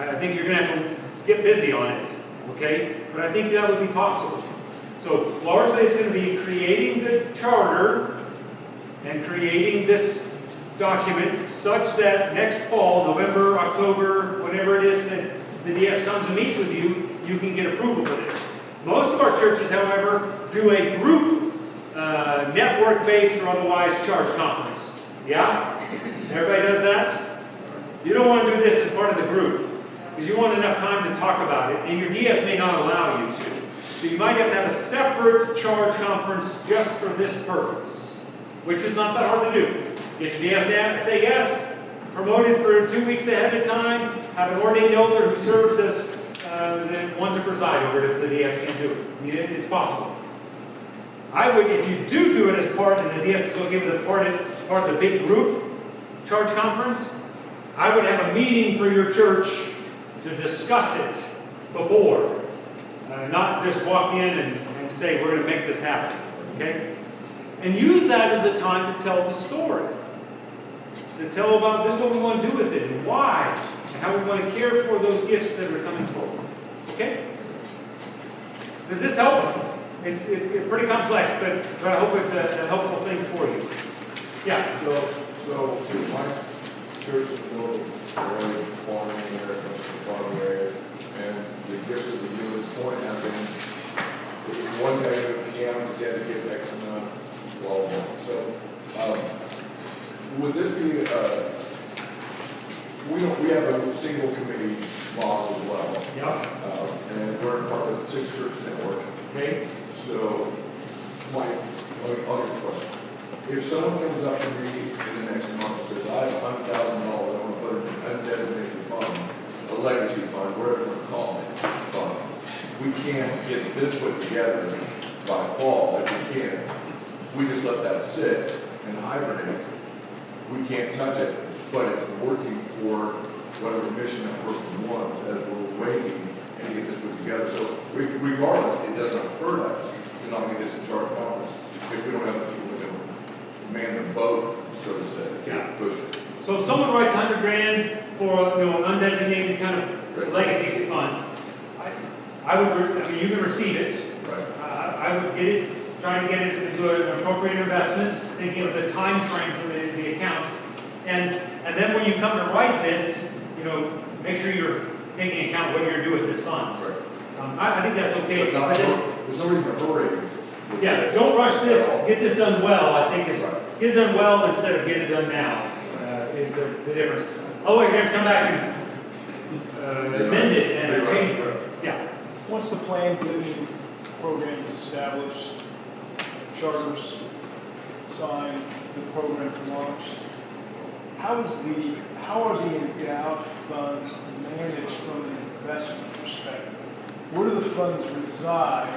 I think you're going to have to get busy on it, okay? But I think that would be possible. So largely it's going to be creating the charter and creating this document such that next fall, November, October, whenever it is that the DS comes and meets with you, you can get approval for this. Most of our churches, however, do a group network-based or otherwise charge conference. Yeah? Everybody does that? You don't want to do this as part of the group because you want enough time to talk about it, and your DS may not allow you to. So you might have to have a separate charge conference just for this purpose, which is not that hard to do. Get your DS to say yes, promote it for 2 weeks ahead of time, have an ordained elder who serves as the one to preside over it if the DS can't do it. I mean, it's possible. I would, if you do it as part, and the DS is okay with it, part of the big group charge conference, I would have a meeting for your church to discuss it before. Not just walk in and say, we're going to make this happen. Okay? And use that as a time to tell the story. To tell about this is what we want to do with it and why, and how we want to care for those gifts that are coming forward. Okay? Does this help? It's pretty complex, but I hope it's a helpful thing for you. Yeah? So my church is building very farming area, farming area, and the gifts of the human point have been one day you can dedicate X amount, blah, blah, blah. So would this be we have a single committee model as well. Yeah. And we're part of the 6 church network. Okay. So I'll get the question. If someone comes up to me in the next month and says, I have $100,000, I want to put in an undesignated fund, a legacy fund, whatever you want to call it, fund. We can't get this put together by fall. If we can't, we just let that sit and hibernate. We can't touch it, but it's working for whatever mission that person wants as we're waiting and get this put together. So regardless, it doesn't hurt us to not get this in charge conference if we don't have the people that can man the boat, so to say, Yeah. push it. So if someone writes $100,000 for an undesignated kind of legacy fund, I mean, you can receive it. Right. I would get it, try to get it into an appropriate investment, thinking of the time frame for the account. And then when you come to write this, make sure you're taking into account what you're going to do with this fund. Right. I think that's okay. But there's no reason to hurry. Yeah, don't rush this. Get this done well. I think is get it done well instead of get it done now is the difference. Otherwise, you're going to come back and amend it and change it. Yeah. Once the plan, vision, program is established, charters signed, the program launched, how are the endowed funds managed from an investment perspective? Where do the funds reside,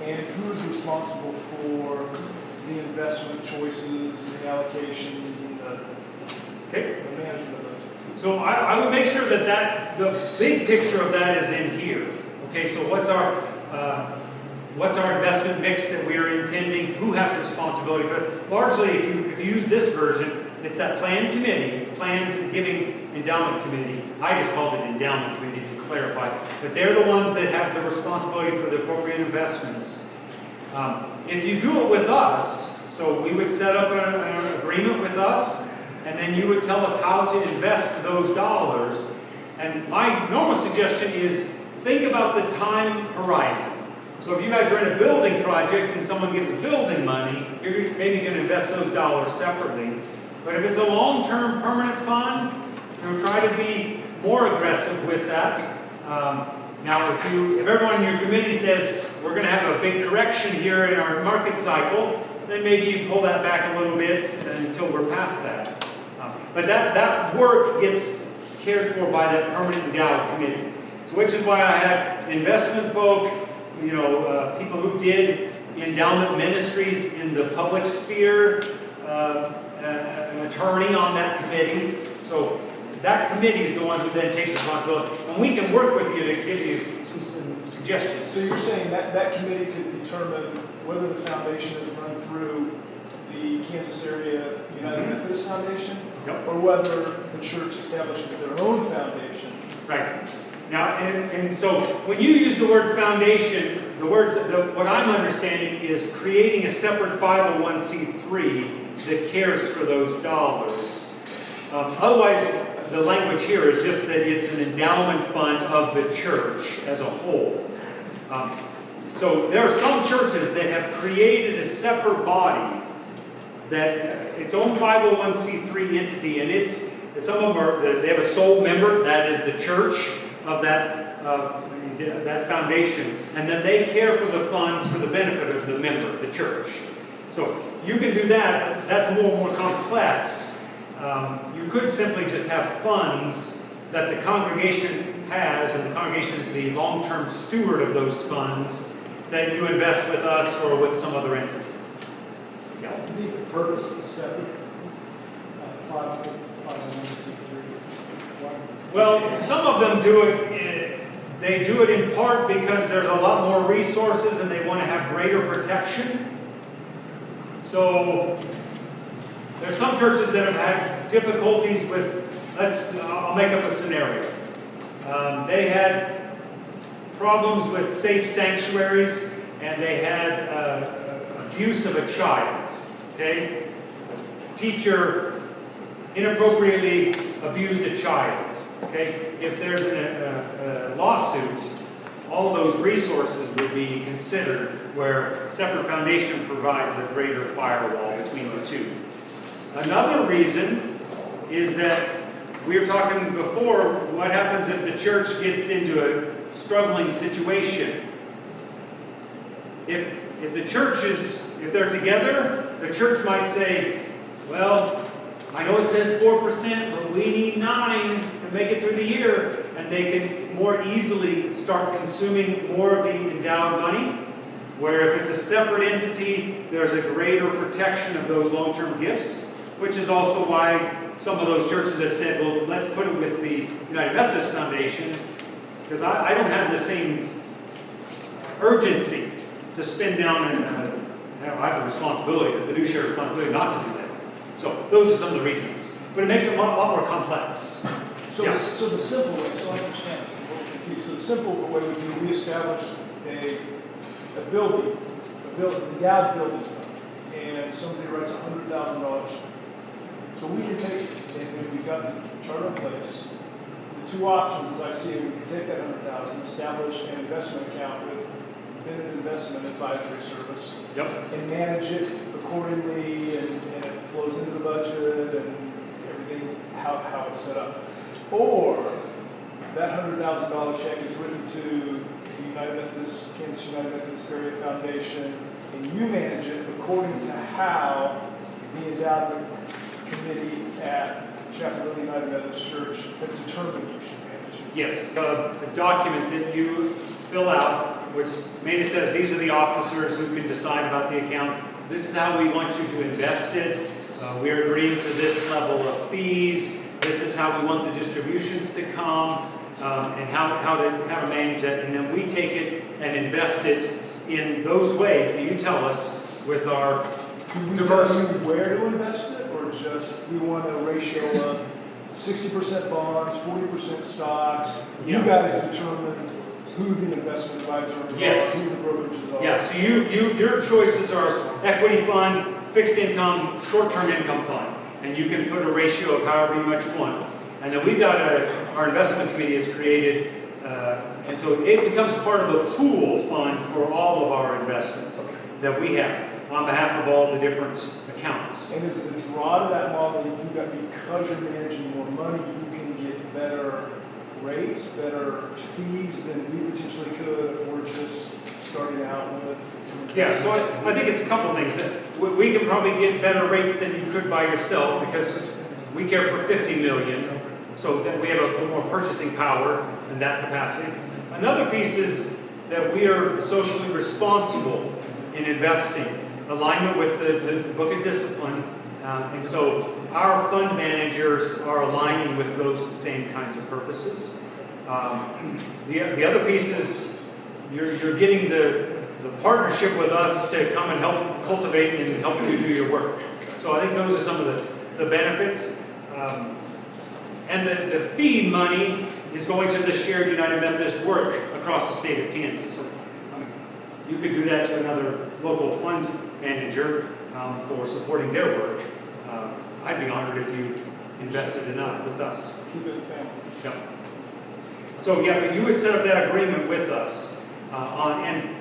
and who is responsible for the investment choices, and the allocations, and the management of those? So I would make sure that the big picture of that is in here. Okay, so what's our investment mix that we are intending? Who has responsibility for it? Largely, if you use this version, it's that planned committee, planned giving endowment committee. I just called it endowment committee to clarify. But they're the ones that have the responsibility for the appropriate investments. If you do it with us, so we would set up an agreement with us, and then you would tell us how to invest those dollars. And my normal suggestion is think about the time horizon. So if you guys are in a building project and someone gives building money, you're maybe going to invest those dollars separately. But if it's a long-term permanent fund, try to be more aggressive with that. Now, if everyone in your committee says we're going to have a big correction here in our market cycle, then maybe you pull that back a little bit until we're past that. But that work gets cared for by that permanent endowed committee. So which is why I have investment folk, people who did endowment ministries in the public sphere, an attorney on that committee. So that committee is the one who then takes responsibility. And we can work with you to give you some suggestions. So you're saying that committee could determine whether the foundation is run through the Kansas Area United Methodist Foundation, Yep. or whether the church establishes their own foundation Right. Now, and so when you use the word foundation, what I'm understanding is creating a separate 501c3 that cares for those dollars. Otherwise, the language here is just that it's an endowment fund of the church as a whole. So there are some churches that have created a separate body that its own 501c3 entity, and some of them are, they have a sole member, that is the church of that foundation, and then they care for the funds for the benefit of the member, the church. So you can do that. That's more complex. You could simply just have funds that the congregation has, and the congregation is the long-term steward of those funds that you invest with us or with some other entity. Yeah. I think the purpose is separate. 501c3. Well, some of them do it, they do it in part because there's a lot more resources and they want to have greater protection. So, there's some churches that have had difficulties with, I'll make up a scenario. They had problems with safe sanctuaries and they had abuse of a child. Okay? Teacher inappropriately abused a child. Okay? If there's a lawsuit, all those resources would be considered where separate foundation provides a greater firewall between the two. Another reason is that we were talking before, what happens if the church gets into a struggling situation? If the church if they're together, the church might say, well, I know it says 4%, but we need 9 to make it through the year. And they can more easily start consuming more of the endowed money. Where if it's a separate entity, there's a greater protection of those long-term gifts. Which is also why some of those churches have said, well, let's put it with the United Methodist Foundation. Because I don't have the same urgency to spend down and I have a responsibility, the fiduciary responsibility not to do that. So those are some of the reasons. But it makes it a lot more complex. So, Yeah. so the simple way, so I understand this, I'm a little confused. So the simple way would be we establish a building, endowed building fund, and somebody writes $100,000. So we can take, and we've got the charter in place, the two options as I see it, we can take that $100,000, establish an investment account with an investment advisory service, Yep. and manage it accordingly, and it flows into the budget and everything, how it's set up. Or that $100,000 check is written to the United Methodist, Kansas United Methodist Area Foundation, and you manage it according to how the endowment committee at Chapel United Methodist Church has determined you should manage it. Yes, a document that you fill out, which mainly says these are the officers who can decide about the account. This is how we want you to invest it. We're agreeing to this level of fees. This is how we want the distributions to come, and how to manage it. And then we take it and invest it in those ways that you tell us with our Do we diverse. tell you where to invest it, or just we want a ratio of 60% bonds, 40% stocks? Yeah. You guys determine who the investment advisor is, Yes. who the brokerages are. Yeah, so your choices are equity fund, fixed income, short-term income fund. And you can put a ratio of however much you want. And then we've got our investment committee is created, and so it becomes part of a pool fund for all of our investments that we have on behalf of all the different accounts. And is it a draw to that model that because you're managing more money, you can get better rates, better fees than we potentially could if we're just starting out with? Yeah, so I think it's a couple things. We can probably get better rates than you could by yourself because we care for 50 million, so that we have a more purchasing power in that capacity. Another piece is that we are socially responsible in investing, alignment with the Book of Discipline, and so our fund managers are aligning with those same kinds of purposes. The other piece is you're getting the partnership with us to come and help cultivate and help you do your work. So I think those are some of the benefits. And the fee money is going to the shared United Methodist work across the state of Kansas. So, you could do that to another local fund manager for supporting their work. I'd be honored if you invested in with us. Keep it family. Yeah. So yeah, but you would set up that agreement with us and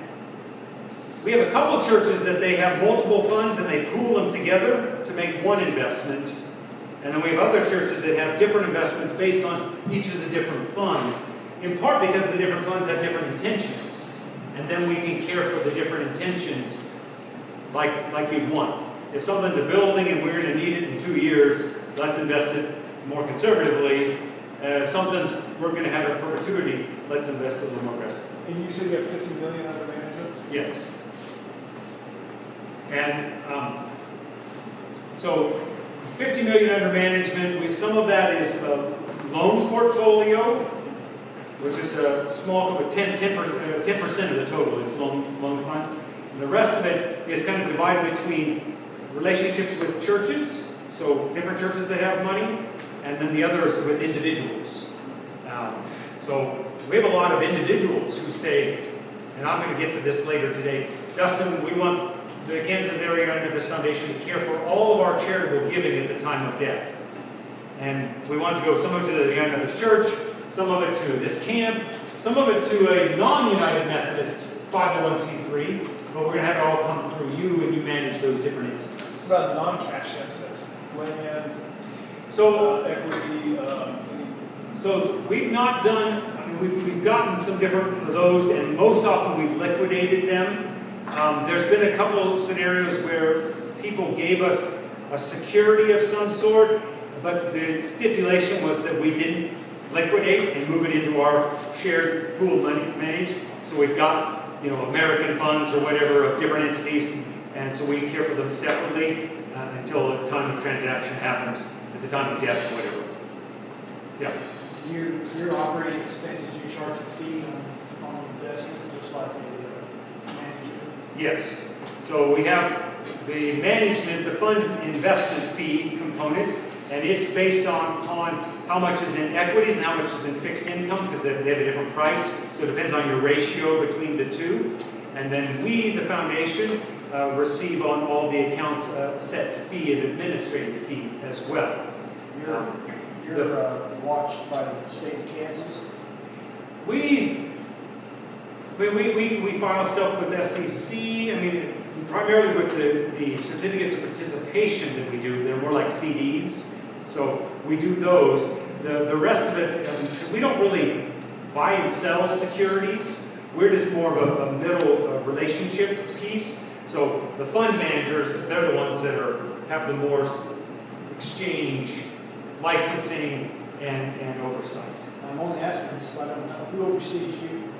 we have a couple churches that they have multiple funds and they pool them together to make one investment. And then we have other churches that have different investments based on each of the different funds, in part because the different funds have different intentions. And then we can care for the different intentions like you'd want. If something's a building and we're going to need it in 2 years, let's invest it more conservatively. If something's we're going to have a perpetuity, let's invest it a little more aggressively. And you said you have 50 million under management? Yes. And so 50 million under management, some of that is a loan portfolio, which is a small, 10% of the total is loan fund. And the rest of it is kind of divided between relationships with churches, so different churches that have money, and then the others with individuals. So we have a lot of individuals who say, and I'm going to get to this later today, Dustin, we want the Kansas Area United Methodist Foundation to care for all of our charitable giving at the time of death. And we want to go some of it to the United Methodist Church, some of it to this camp, some of it to a non-United Methodist 501c3, but we're going to have it all come through you and you manage those different entities. It's about non-cash assets, land, So, equity, so we've not done, I mean, we've gotten some different of those, and most often we've liquidated them. There's been a couple of scenarios where people gave us a security of some sort, but the stipulation was that we didn't liquidate and move it into our shared pool money managed. So we've got, American funds or whatever of different entities, and so we care for them separately until the time of transaction happens, at the time of death or whatever. Yeah. Your operating expenses, you charge a fee on investment, just like the management? Yes. So we have the management, the fund investment fee component, and it's based on how much is in equities and how much is in fixed income, because they have a different price. So it depends on your ratio between the two. And then we, the foundation, receive on all the accounts a set fee, an administrative fee as well. You're watched by the state of Kansas? We file stuff with SEC. I mean, primarily with the certificates of participation that we do. They're more like CDs. So we do those. The rest of it, because we don't really buy and sell securities. We're just more of a middle relationship piece. So the fund managers, they're the ones that have the more exchange, licensing, and oversight. I'm only asking this, I don't know. Who oversees you?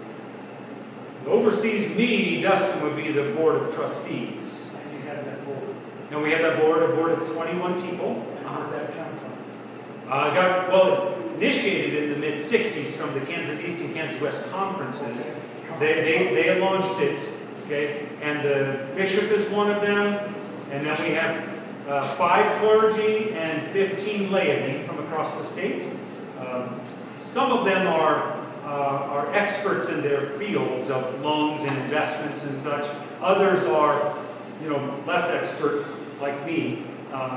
Oversees me, Dustin, would be the board of trustees. And you have that board. And we have a board of 21 people. And where did that come from? It initiated in the mid-'60s from the Kansas East and Kansas West conferences. They launched it, okay? And the bishop is one of them. And then we have 5 clergy and 15 laity from across the state. Some of them are experts in their fields of loans and investments and such. Others are, less expert like me.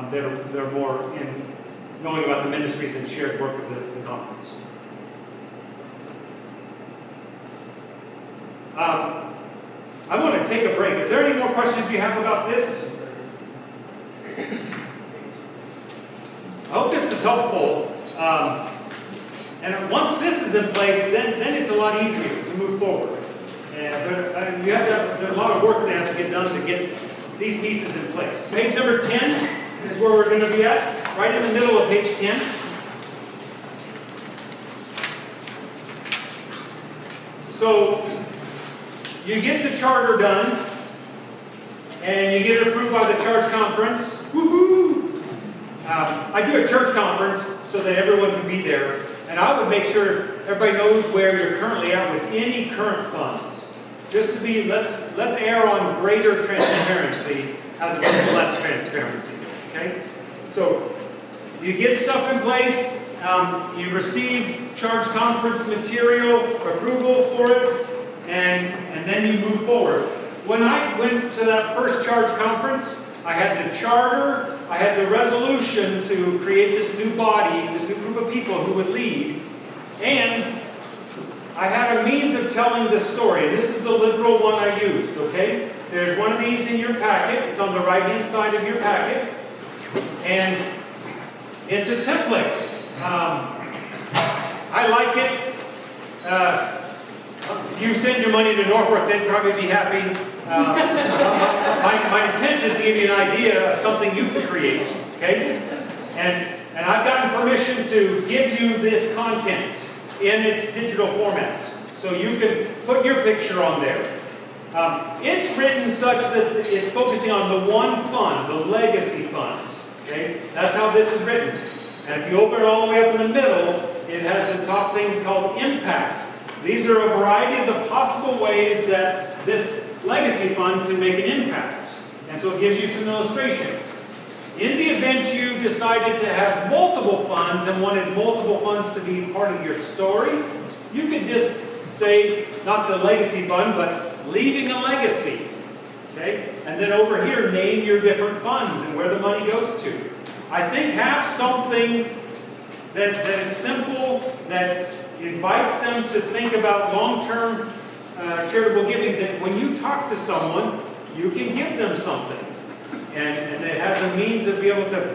They're more in knowing about the ministries and shared work of the conference. I want to take a break. Is there any more questions you have about this? I hope this is helpful. And once this is in place, then it's a lot easier to move forward. But you have to there's a lot of work that has to get done to get these pieces in place. Page number 10 is where we're going to be at, right in the middle of page 10. So you get the charter done, and you get it approved by the church conference. Woohoo! I do a church conference so that everyone can be there. And I would make sure everybody knows where you're currently at with any current funds. Just to be, let's err on greater transparency as opposed to less transparency. Okay? So you get stuff in place, you receive church conference material, approval for it, and then you move forward. When I went to that first church conference, I had the charter, I had the resolution to create this new body, this new group of people who would lead, and I had a means of telling the story, and this is the literal one I used, okay? There's one of these in your packet. It's on the right-hand side of your packet, and it's a template. I like it. If you send your money to Norfolk, they'd probably be happy. My intent is to give you an idea of something you can create, okay? And I've gotten permission to give you this content in its digital format, so you can put your picture on there. It's written such that it's focusing on the one fund, the legacy fund. Okay? That's how this is written. And if you open it all the way up in the middle, it has the top thing called impact. These are a variety of the possible ways that this legacy fund can make an impact. And so it gives you some illustrations. In the event you decided to have multiple funds and wanted multiple funds to be part of your story, you could just say, not the legacy fund, but leaving a legacy. Okay? And then over here, name your different funds and where the money goes to. I think have something that is simple, that invites them to think about long-term charitable giving, that when you talk to someone, you can give them something. And it has a means of being able to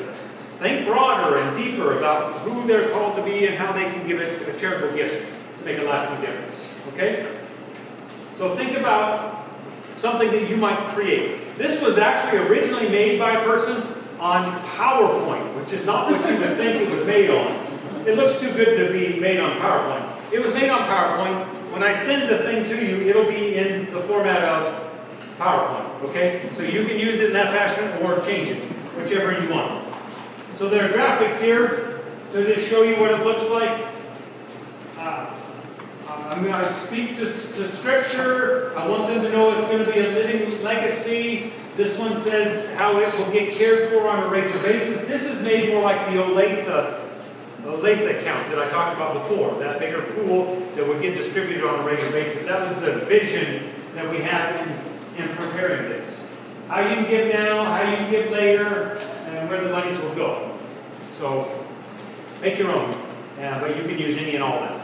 think broader and deeper about who they're called to be and how they can give it a charitable gift to make a lasting difference. Okay? So think about something that you might create. This was actually originally made by a person on PowerPoint, which is not what you would think it was made on. It looks too good to be made on PowerPoint. It was made on PowerPoint. When I send the thing to you, it'll be in the format of PowerPoint, okay? So you can use it in that fashion or change it, whichever you want. So there are graphics here to just show you what it looks like. I'm going to speak to Scripture. I want them to know it's going to be a living legacy. This one says how it will get cared for on a regular basis. This is made more like the Olathe account that I talked about before, that bigger pool that would get distributed on a regular basis. That was the vision that we had in preparing this. How you can give now, how you can give later, and where the monies will go. So, make your own, but you can use any and all that.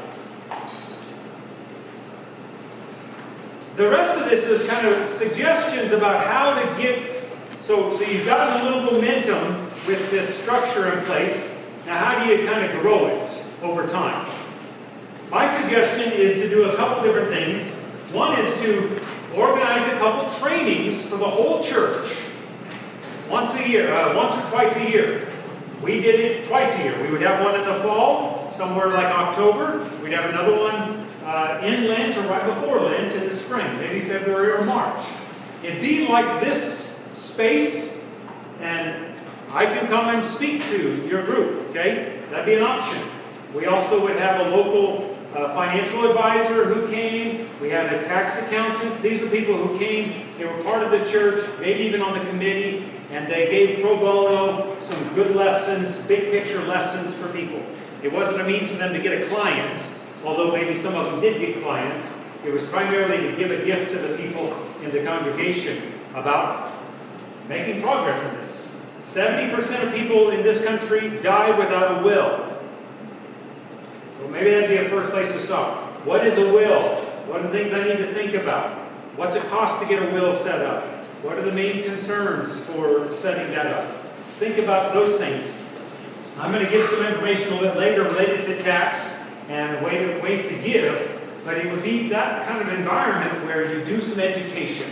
The rest of this is kind of suggestions about how to get, so you've gotten a little momentum with this structure in place. Now how do you kind of grow it over time? My suggestion is to do a couple different things. One is to organize a couple trainings for the whole church once a year, once or twice a year. We did it twice a year. We would have one in the fall, somewhere like October. We'd have another one in Lent or right before Lent in the spring, maybe February or March. It'd be like this space, and I can come and speak to your group, okay? That'd be an option. We also would have a local financial advisor who came. We had a tax accountant. These are people who came. They were part of the church, maybe even on the committee, and they gave pro bono some good lessons, big picture lessons for people. It wasn't a means for them to get a client, although maybe some of them did get clients. It was primarily to give a gift to the people in the congregation about making progress in this. 70% of people in this country die without a will. So maybe that'd be a first place to start. What is a will? What are the things I need to think about? What's it cost to get a will set up? What are the main concerns for setting that up? Think about those things. I'm going to give some information a little bit later related to tax and ways to give, but it would be that kind of environment where you do some education.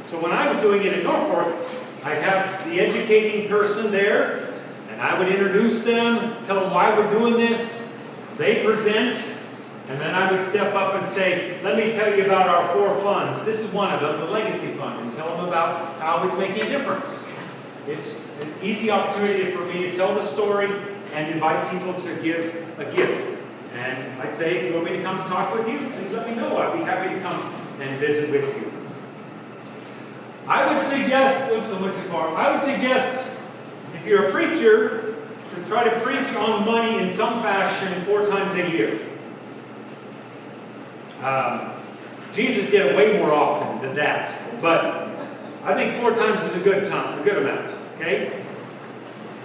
So when I was doing it in Norfolk, I'd have the educating person there, and I would introduce them, tell them why we're doing this. They present, and then I would step up and say, let me tell you about our 4 funds. This is one of them, the Legacy Fund, and tell them about how it's making a difference. It's an easy opportunity for me to tell the story and invite people to give a gift. And I'd say, if you want me to come talk with you, please let me know. I'd be happy to come and visit with you. I would suggest, oops, I went too far. I would suggest, if you're a preacher, to try to preach on money in some fashion 4 times a year. Jesus did it way more often than that, but I think 4 times is a good amount, okay?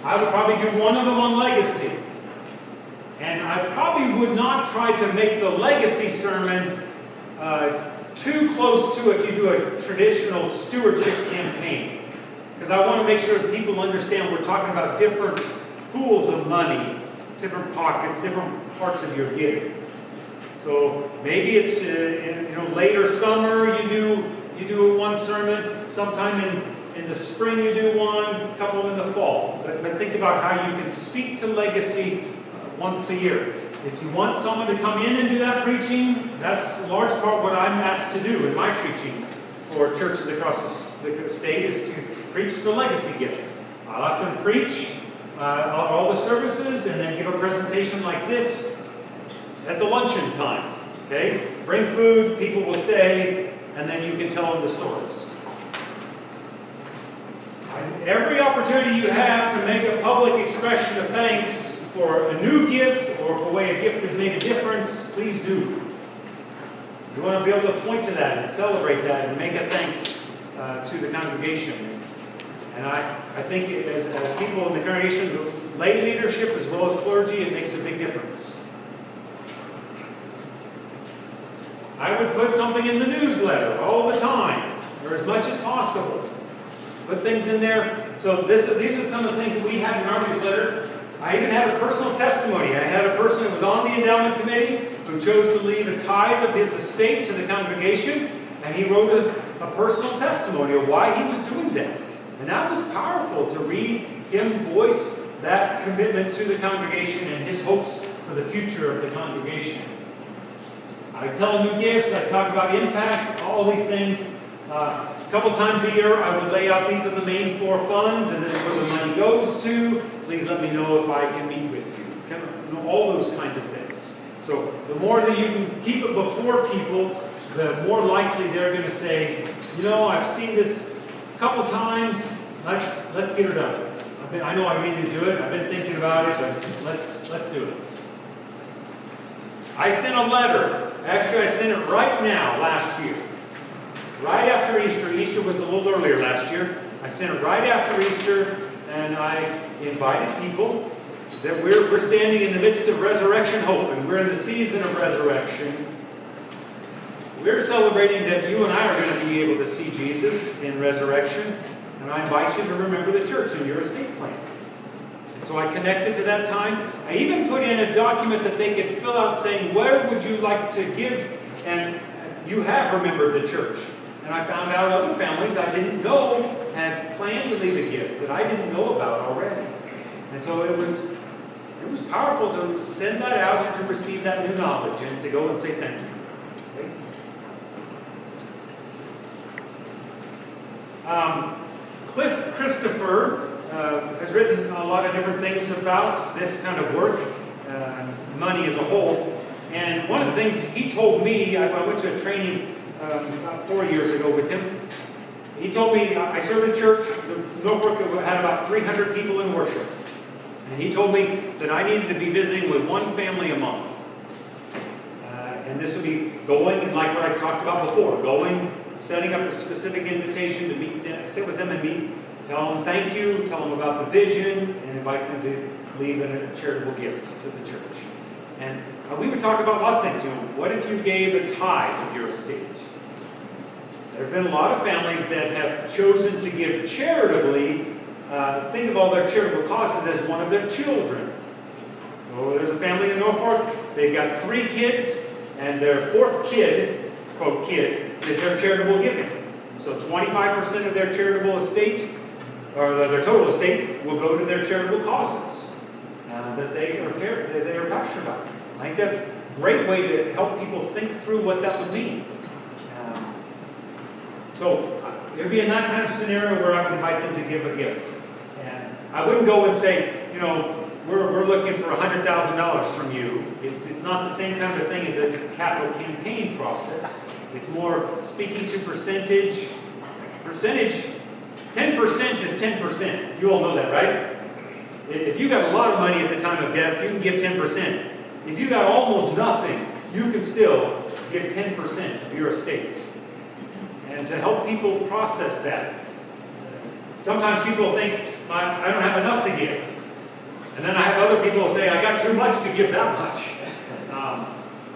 I would probably do one of them on legacy. And I probably would not try to make the legacy sermon too close to if you do a traditional stewardship campaign. Because I want to make sure that people understand we're talking about different pools of money, different pockets, different parts of your giving. So maybe it's in later summer you do one sermon, sometime in the spring you do one, a couple in the fall. But think about how you can speak to legacy once a year. If you want someone to come in and do that preaching, that's a large part what I'm asked to do in my preaching for churches across the state is to preach the legacy gift. I'll have them preach all the services and then give a presentation like this at the luncheon time. Okay? Bring food, people will stay, and then you can tell them the stories. Every opportunity you have to make a public expression of thanks for a new gift or for a way a gift has made a difference, please do. You want to be able to point to that and celebrate that and make a thank to the congregation. And I think as people in the congregation, lay leadership as well as clergy, it makes a big difference. I would put something in the newsletter all the time, or as much as possible. Put things in there. So these are some of the things that we had in our newsletter. I even had a personal testimony. I had a person who was on the endowment committee who chose to leave a tithe of his estate to the congregation, and he wrote a personal testimony of why he was doing that. And that was powerful to read him voice that commitment to the congregation and his hopes for the future of the congregation. I tell new gifts, I talk about impact, all these things. A couple times a year I would lay out these are the main 4 funds and this is where the money goes to. Please let me know if I can meet with you. All those kinds of things. So the more that you can keep it before people, the more likely they're going to say, I've seen this a couple times, let's get her done. I know I need to do it, I've been thinking about it, but let's do it. I sent a letter, actually I sent it right now last year. Right after Easter. Easter was a little earlier last year. I sent it right after Easter, and I invited people that we're standing in the midst of resurrection hope, and we're in the season of resurrection. We're celebrating that you and I are going to be able to see Jesus in resurrection, and I invite you to remember the church in your estate plan. And so I connected to that time. I even put in a document that they could fill out saying, where would you like to give? And you have remembered the church. And I found out other families I didn't know had planned to leave a gift that I didn't know about already. And so it was powerful to send that out and to receive that new knowledge and to go and say thank you. Okay? Cliff Christopher has written a lot of different things about this kind of work, money as a whole. And one of the things he told me, I went to a training about 4 years ago with him. He told me, I served a church, Norfolk had about 300 people in worship. And he told me that I needed to be visiting with one family a month. And this would be going, and like what I talked about before, going, setting up a specific invitation to meet them, sit with them and meet, tell them thank you, tell them about the vision, and invite them to leave a charitable gift to the church. And we would talk about lots of things. What if you gave a tithe of your estate? There have been a lot of families that have chosen to give charitably, think of all their charitable causes as one of their children. So there's a family in Norfolk, they've got 3 kids, and their 4th kid, quote kid, is their charitable giving. So 25% of their charitable estate, or their total estate, will go to their charitable causes that they are passionate about. I think that's a great way to help people think through what that would mean. So it would be in that kind of scenario where I would invite them to give a gift. And I wouldn't go and say, we're looking for $100,000 from you. It's not the same kind of thing as a capital campaign process. It's more speaking to percentage. 10% is 10%. You all know that, right? If you got a lot of money at the time of death, you can give 10%. If you got almost nothing, you can still give 10% of your estate. And to help people process that. Sometimes people think, I don't have enough to give. And then I have other people say, I got too much to give that much.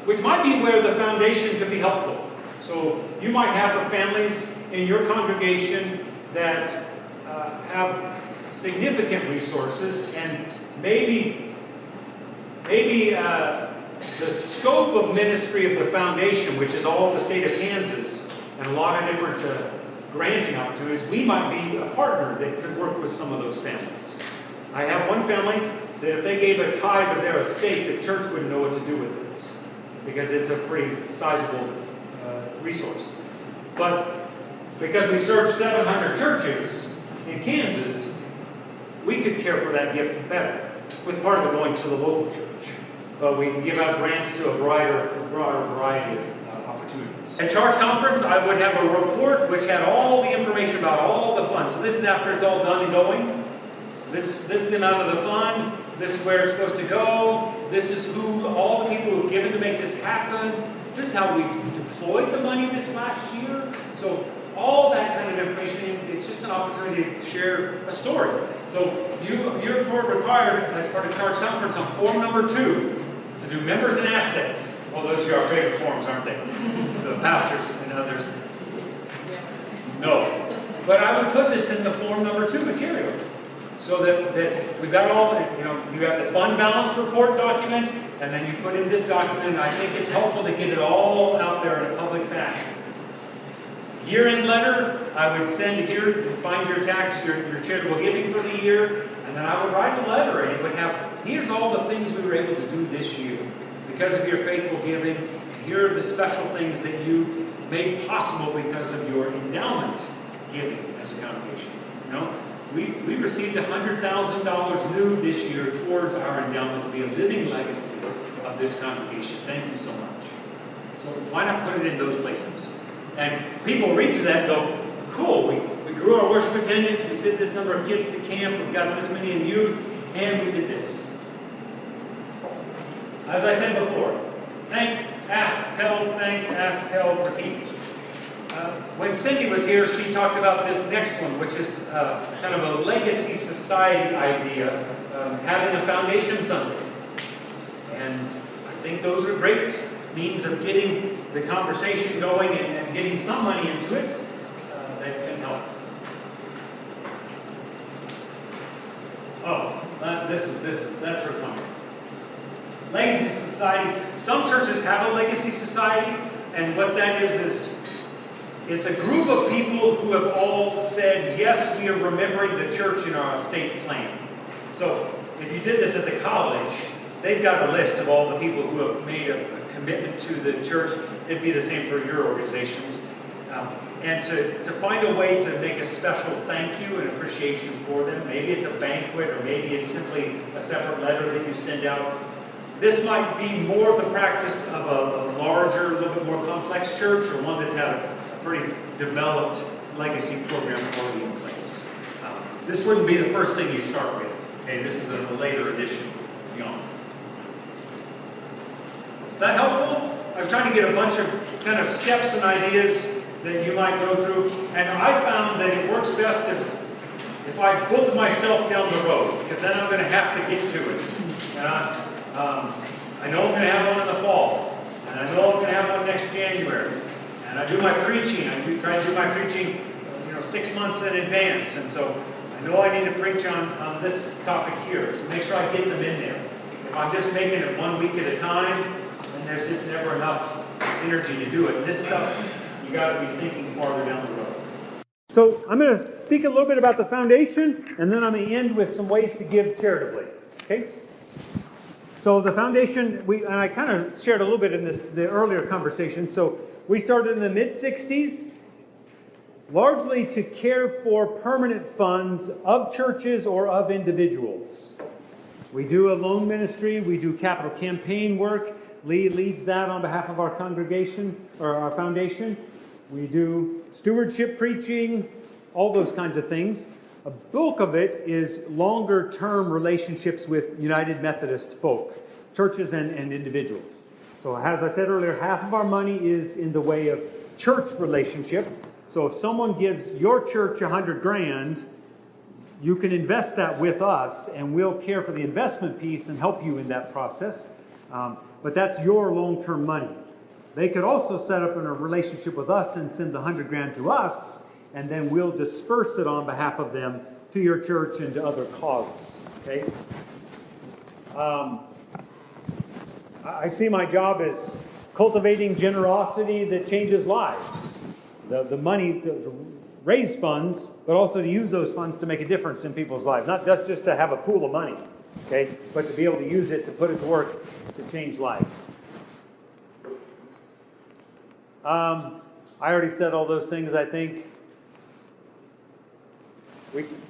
Which might be where the foundation could be helpful. So you might have families in your congregation that have significant resources, and maybe the scope of ministry of the foundation, which is all the state of Kansas, and a lot of different granting opportunities, we might be a partner that could work with some of those families. I have one family that if they gave a tithe of their estate, the church wouldn't know what to do with it, because it's a pretty sizable resource. But because we serve 700 churches in Kansas, we could care for that gift better, with part of it going to the local church. But we can give out grants to a broader variety of opportunities. At Charge Conference, I would have a report which had all the information about all the funds. So this is after it's all done and going. This is the amount of the fund. This is where it's supposed to go. This is who, all the people who have given to make this happen. This is how we deployed the money this last year. So all that kind of information, it's just an opportunity to share a story. So you're required, as part of Charge Conference, on form number 2, to do members and assets. Well, those are our favorite forms, aren't they? The pastors and others. No. But I would put this in the form number 2 material. So that we've got all, you have the fund balance report document, and then you put in this document, and I think it's helpful to get it all out there in a public fashion. Year-end letter, I would send here, find your tax, your charitable giving for the year, and then I would write a letter, and it would have, here's all the things we were able to do this year because of your faithful giving. Here are the special things that you made possible because of your endowment giving as a congregation. We received $100,000 new this year towards our endowment to be a living legacy of this congregation. Thank you so much. So why not put it in those places? And people read through that and go, cool, we grew our worship attendance, we sent this number of kids to camp, we've got this many in youth, and we did this. As I said before, think, ask, tell, repeat. When Cindy was here, she talked about this next one, which is kind of a legacy society idea, having a foundation Sunday. And I think those are great means of getting the conversation going and getting some money into it that can help. Oh, that's her comment. Legacy society. Some churches have a legacy society, and what that is it's a group of people who have all said, yes, we are remembering the church in our estate plan. So if you did this at the college, they've got a list of all the people who have made a commitment to the church. It'd be the same for your organizations. And to find a way to make a special thank you and appreciation for them. Maybe it's a banquet, or maybe it's simply a separate letter that you send out. This might be more of the practice of a larger, a little bit more complex church, or one that's had a pretty developed legacy program already in place. This wouldn't be the first thing you start with. Okay, this is a later addition beyond. Is that helpful? I was trying to get a bunch of kind of steps and ideas that you might go through, and I found that it works best if I book myself down the road, because then I'm going to have to get to it. And I know I'm going to have one in the fall, and I know I'm going to have one next January. And I do my preaching. I try to do my preaching, 6 months in advance. And so I know I need to preach on this topic here. So make sure I get them in there. If I'm just making it 1 week at a time, then there's just never enough energy to do it. And this stuff, you got to be thinking farther down the road. So I'm going to speak a little bit about the foundation, and then I'm going to end with some ways to give charitably. Okay? So the foundation, and I kind of shared a little bit in the earlier conversation. So we started in the mid-'60s, largely to care for permanent funds of churches or of individuals. We do a loan ministry, we do capital campaign work. Lee leads that on behalf of our congregation, or our foundation. We do stewardship preaching, all those kinds of things. A bulk of it is longer term relationships with United Methodist folk, churches and individuals. So as I said earlier, half of our money is in the way of church relationship. So if someone gives your church $100,000, you can invest that with us, and we'll care for the investment piece and help you in that process. But that's your long-term money. They could also set up in a relationship with us and send the $100,000 to us, and then we'll disperse it on behalf of them to your church and to other causes. Okay. I see my job as cultivating generosity that changes lives. The money to raise funds, but also to use those funds to make a difference in people's lives. Not just to have a pool of money, okay, but to be able to use it to put it to work to change lives. I already said all those things, I think.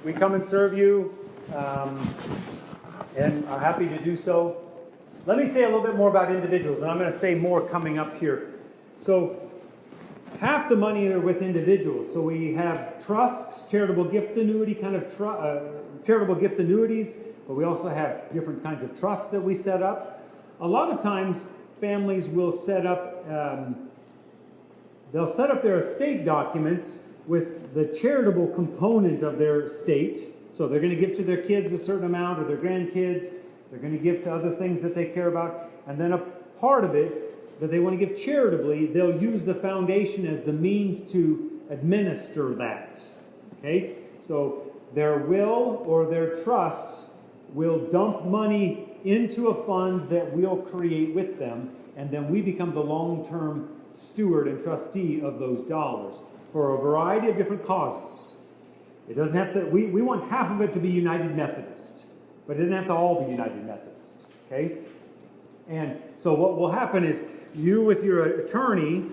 We come and serve you, and are happy to do so. Let me say a little bit more about individuals, and I'm going to say more coming up here. So, half the money are with individuals. So we have trusts, charitable gift annuity, charitable gift annuities, but we also have different kinds of trusts that we set up. A lot of times, families will set up, they'll set up their estate documents with the charitable component of their estate. So they're going to give to their kids a certain amount, or their grandkids. They're going to give to other things that they care about. And then a part of it that they want to give charitably, they'll use the foundation as the means to administer that. Okay? So their will or their trusts will dump money into a fund that we'll create with them, and then we become the long-term steward and trustee of those dollars for a variety of different causes. It doesn't have to, we want half of it to be United Methodist, but it doesn't have to all be United Methodist, okay? And so what will happen is you with your attorney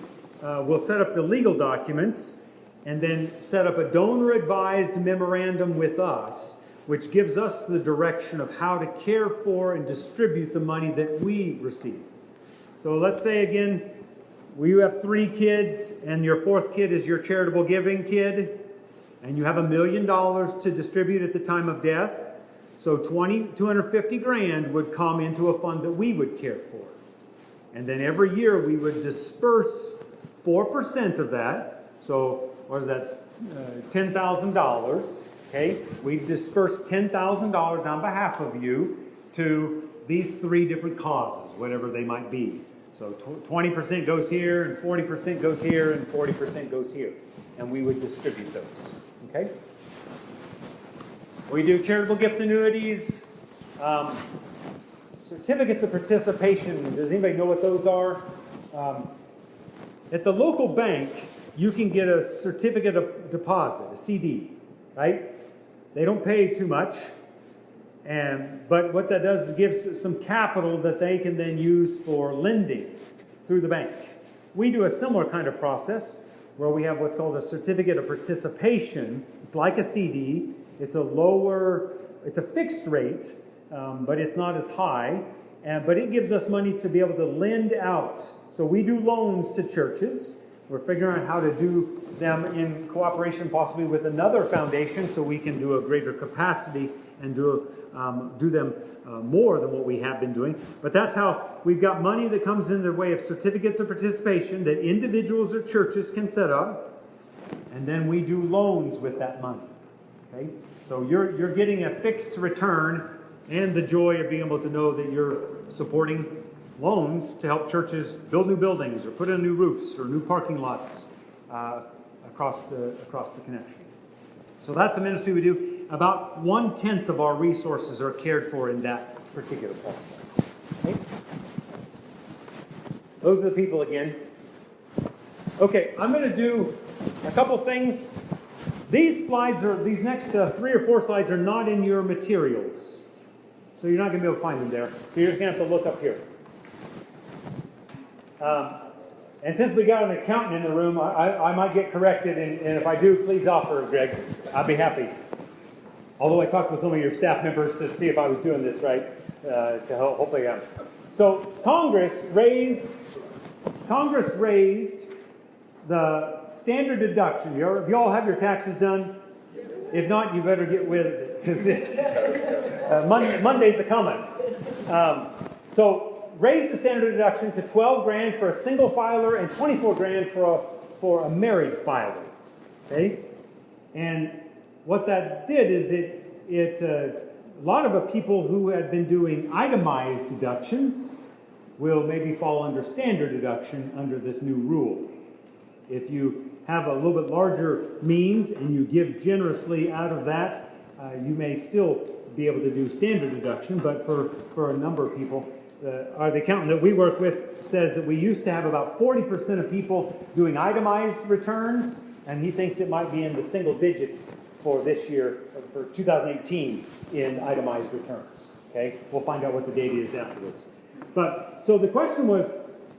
will set up the legal documents and then set up a donor-advised memorandum with us, which gives us the direction of how to care for and distribute the money that we receive. So let's say again, we have 3 kids and your 4th kid is your charitable giving kid, and you have $1 million to distribute at the time of death. So $250,000 would come into a fund that we would care for. And then every year we would disperse 4% of that. So what is that? $10,000. Okay? We disperse $10,000 on behalf of you to these 3 different causes, whatever they might be. So 20% goes here, and 40% goes here, and 40% goes here. And we would distribute those. Okay? We do charitable gift annuities, certificates of participation. Does anybody know what those are? At the local bank, you can get a certificate of deposit, a CD, right? They don't pay too much, but what that does is gives some capital that they can then use for lending through the bank. We do a similar kind of process where we have what's called a certificate of participation. It's like a CD. It's a fixed rate, but it's not as high. But it gives us money to be able to lend out. So we do loans to churches. We're figuring out how to do them in cooperation possibly with another foundation so we can do a greater capacity and do them more than what we have been doing. But that's how we've got money that comes in the way of certificates of participation that individuals or churches can set up. And then we do loans with that money. Okay? So you're getting a fixed return and the joy of being able to know that you're supporting loans to help churches build new buildings or put in new roofs or new parking lots across the connection. So that's a ministry we do. About 1/10 of our resources are cared for in that particular process. Okay? Those are the people again. Okay, I'm going to do a couple things. These next 3 or 4 slides are not in your materials. So you're not going to be able to find them there. So you're just going to have to look up here. And since we got an accountant in the room, I might get corrected, and if I do, please offer, Greg. I'd be happy. Although I talked with some of your staff members to see if I was doing this right, to hopefully I am. So Congress raised the standard deduction. You all have your taxes done? If not, you better get with it, because Monday's a coming. So raise the standard deduction to 12 grand for a single filer and 24 grand for a married filer. Okay? And what that did is a lot of the people who had been doing itemized deductions will maybe fall under standard deduction under this new rule. If you have a little bit larger means and you give generously out of that, you may still be able to do standard deduction, but for a number of people, the accountant that we work with says that we used to have about 40% of people doing itemized returns, and he thinks it might be in the single digits for this year, for 2018, in itemized returns. Okay, we'll find out what the data is afterwards. But so the question was,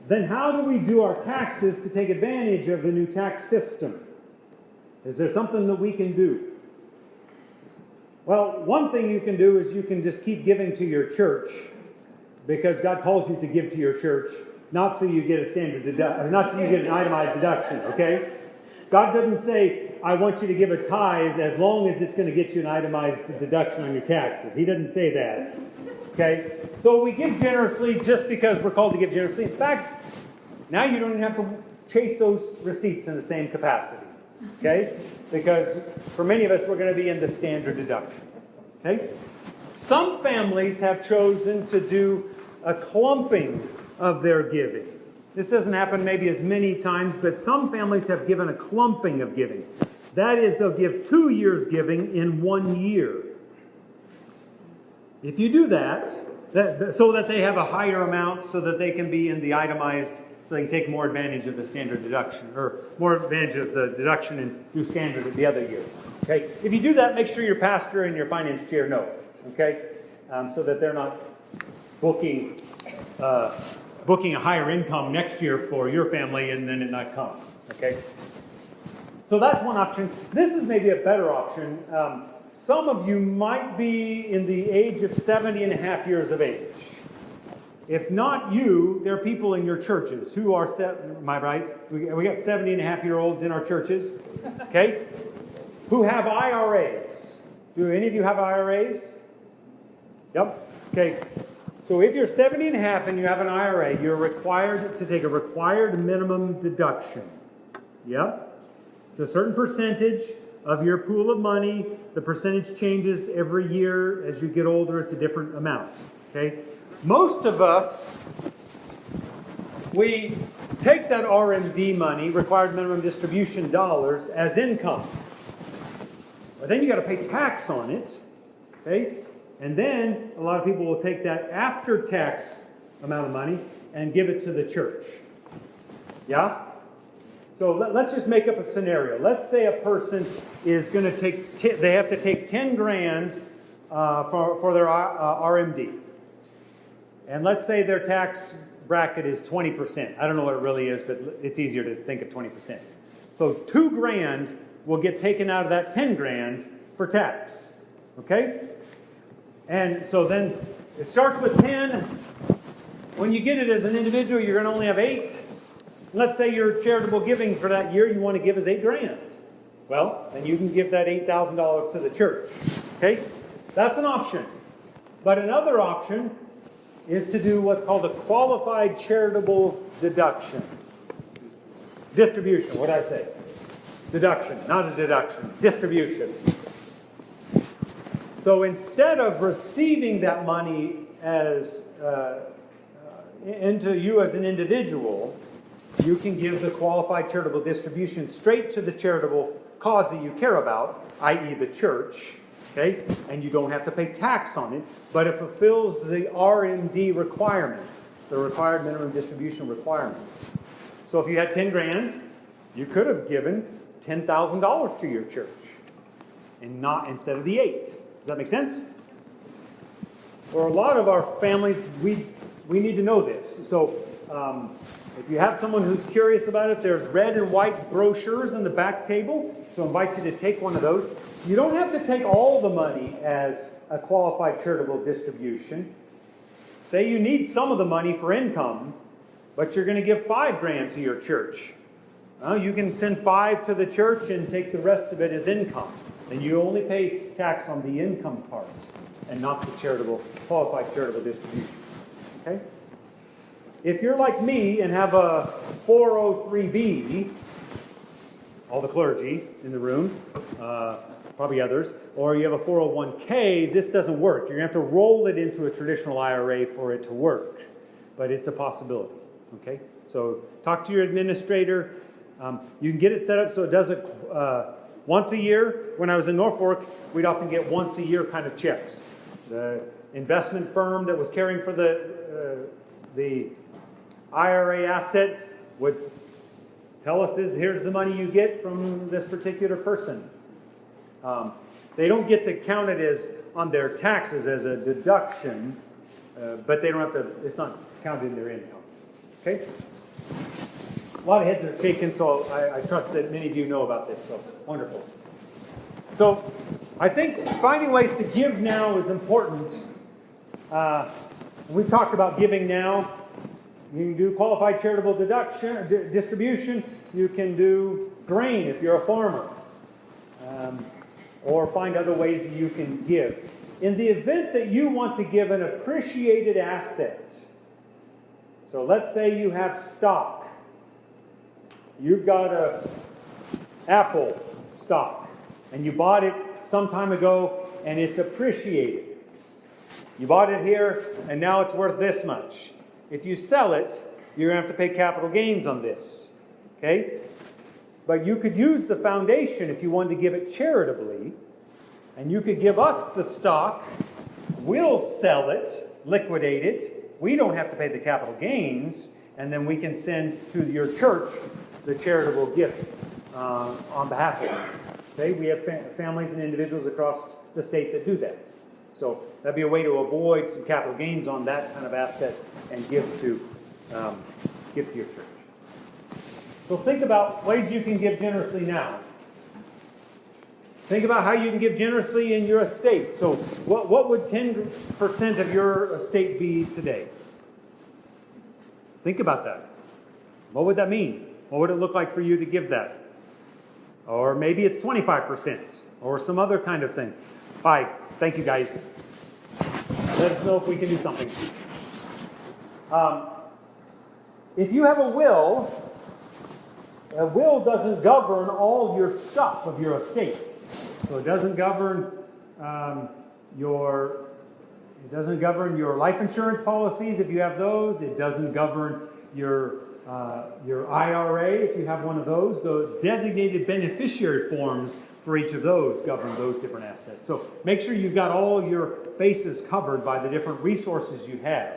then how do we do our taxes to take advantage of the new tax system? Is there something that we can do? Well, one thing you can do is you can just keep giving to your church, because God calls you to give to your church, not so you get a standard deduction, not so you get an itemized deduction, okay? God doesn't say, I want you to give a tithe as long as it's going to get you an itemized deduction on your taxes. He doesn't say that, okay? So we give generously just because we're called to give generously. In fact, now you don't even have to chase those receipts in the same capacity, okay? Because for many of us, we're going to be in the standard deduction, okay? Some families have chosen to do a clumping of their giving. This doesn't happen maybe as many times, but some families have given a clumping of giving. That is, they'll give 2 years giving in 1 year. If you do that, so that they have a higher amount, so that they can be in the itemized, so they can take more advantage of the standard deduction, or more advantage of the deduction and do standard the other year. Okay? If you do that, make sure your pastor and your finance chair know. Okay? So that they're not booking a higher income next year for your family and then it not come. Okay? So that's one option. This is maybe a better option. Some of you might be in the age of 70 and a half years of age. If not you, there are people in your churches who are, am I right? We got 70 and a half year olds in our churches, okay, who have IRAs. Do any of you have IRAs? Yep. Okay. So if you're 70 and a half and you have an IRA, you're required to take a required minimum deduction. Yep. It's a certain percentage of your pool of money. The percentage changes every year. As you get older, it's a different amount. Okay? Most of us, we take that RMD money, required minimum distribution dollars, as income. But then you got to pay tax on it. Okay? And then a lot of people will take that after-tax amount of money and give it to the church. Yeah? So let's just make up a scenario. Let's say a person is going to take, they have to take 10 grand for their RMD. And let's say their tax bracket is 20%. I don't know what it really is, but it's easier to think of 20%. So 2 grand will get taken out of that 10 grand for tax. Okay? And so then it starts with 10. When you get it as an individual, you're going to only have 8. Let's say your charitable giving for that year you want to give is 8 grand. Well, then you can give that $8,000 to the church. Okay? That's an option. But another option is to do what's called a qualified charitable deduction. Distribution, what did I say? Deduction, not a deduction. Distribution. So instead of receiving that money as into you as an individual, you can give the qualified charitable distribution straight to the charitable cause that you care about, i.e. the church, okay? And you don't have to pay tax on it, but it fulfills the RMD requirement, the required minimum distribution requirement. So if you had 10 grand, you could have given $10,000 to your church, and not instead of the 8. Does that make sense? For a lot of our families, we need to know this. So if you have someone who's curious about it, there's red and white brochures in the back table. So I invite you to take one of those. You don't have to take all the money as a qualified charitable distribution. Say you need some of the money for income, but you're going to give 5 grand to your church. You can send 5 to the church and take the rest of it as income. then you only pay tax on the income part and not the qualified charitable distribution. Okay? If you're like me and have a 403B, all the clergy in the room, probably others, or you have a 401k, this doesn't work. You're going to have to roll it into a traditional IRA for it to work. But it's a possibility. Okay? So talk to your administrator. You can get it set up so it doesn't once a year. When I was in Norfolk, we'd often get once a year kind of checks. The investment firm that was caring for the IRA asset would tell us, here's the money you get from this particular person. They don't get to count it as on their taxes as a deduction, but they don't have to, it's not counted in their income. Okay? A lot of heads are shaking, so I trust that many of you know about this, so wonderful. So I think finding ways to give now is important. We've talked about giving now. You can do qualified charitable distribution. You can do grain if you're a farmer. Or find other ways that you can give. In the event that you want to give an appreciated asset, so let's say you have stock. You've got a Apple stock, and you bought it some time ago, and it's appreciated. You bought it here, and now it's worth this much. If you sell it, you're going to have to pay capital gains on this. Okay? But you could use the foundation if you wanted to give it charitably, and you could give us the stock. We'll sell it, liquidate it. We don't have to pay the capital gains, and then we can send to your church the charitable gift on behalf of you. Okay? We have families and individuals across the state that do that. So that'd be a way to avoid some capital gains on that kind of asset and give to your church. So think about ways you can give generously now. Think about how you can give generously in your estate. So what would 10% of your estate be today? Think about that. What would that mean? What would it look like for you to give that? Or maybe it's 25% or some other kind of thing. Bye. Thank you, guys. Let us know if we can do something. If you have a will doesn't govern all your stuff of your estate. So it doesn't govern your life insurance policies if you have those. It doesn't govern your IRA if you have one of those. The designated beneficiary forms for each of those govern those different assets. So make sure you've got all your bases covered by the different resources you have.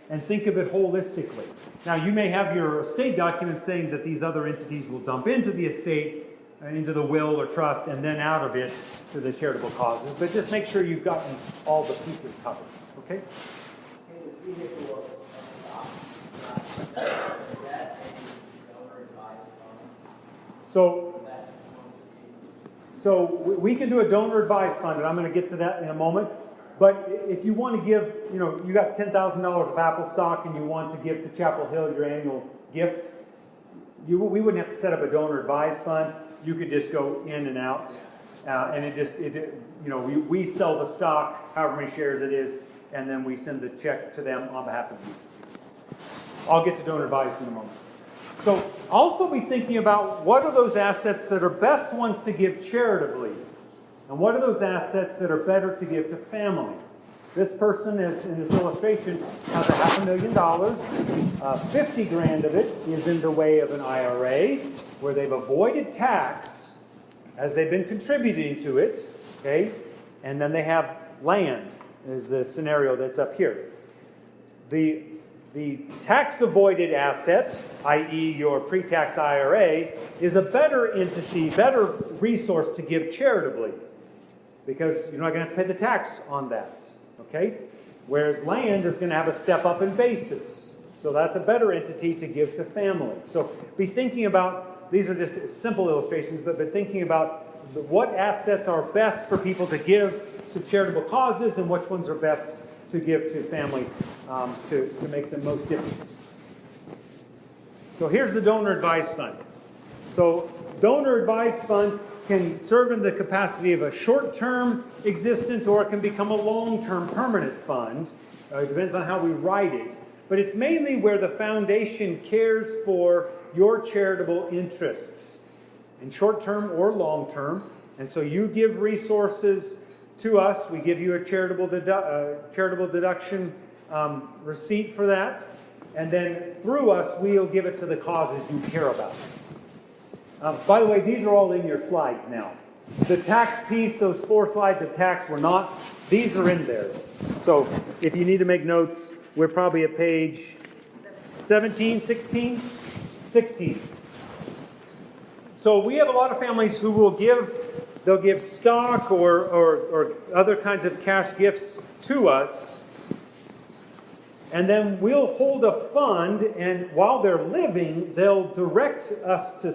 And think of it holistically. Now, you may have your estate document saying that these other entities will dump into the estate, into the will or trust, and then out of it to the charitable causes. But just make sure you've gotten all the pieces covered. Okay? So we can do a donor advised fund, and I'm going to get to that in a moment. But if you want to give, you got $10,000 of Apple stock and you want to give to Chapel Hill your annual gift, we wouldn't have to set up a donor advised fund. You could just go in and out, and we sell the stock, however many shares it is, and then we send the check to them on behalf of you. I'll get to donor advised in a moment. So also be thinking about what are those assets that are best ones to give charitably. And what are those assets that are better to give to family? This person is in this illustration has $500,000. $50,000 of it is in the way of an IRA where they've avoided tax as they've been contributing to it. Okay, and then they have land is the scenario that's up here. The tax avoided asset, i.e. your pre-tax IRA, is a better entity, better resource to give charitably. Because you're not going to have to pay the tax on that, okay? Whereas land is going to have a step up in basis. So that's a better entity to give to family. So be thinking about, these are just simple illustrations, but thinking about what assets are best for people to give to charitable causes and which ones are best to give to family to make the most difference. So here's the donor advised fund. So donor advised fund can serve in the capacity of a short-term existence, or it can become a long-term permanent fund. It depends on how we write it. But it's mainly where the foundation cares for your charitable interests, in short-term or long-term. And so you give resources to us. We give you a charitable deduction receipt for that. And then through us, we'll give it to the causes you care about. By the way, these are all in your slides now. The tax piece, those 4 slides of tax were not. These are in there. So if you need to make notes, we're probably at page 17, 16? 16. So we have a lot of families who will they'll give stock or other kinds of cash gifts to us. And then we'll hold a fund, and while they're living, they'll direct us to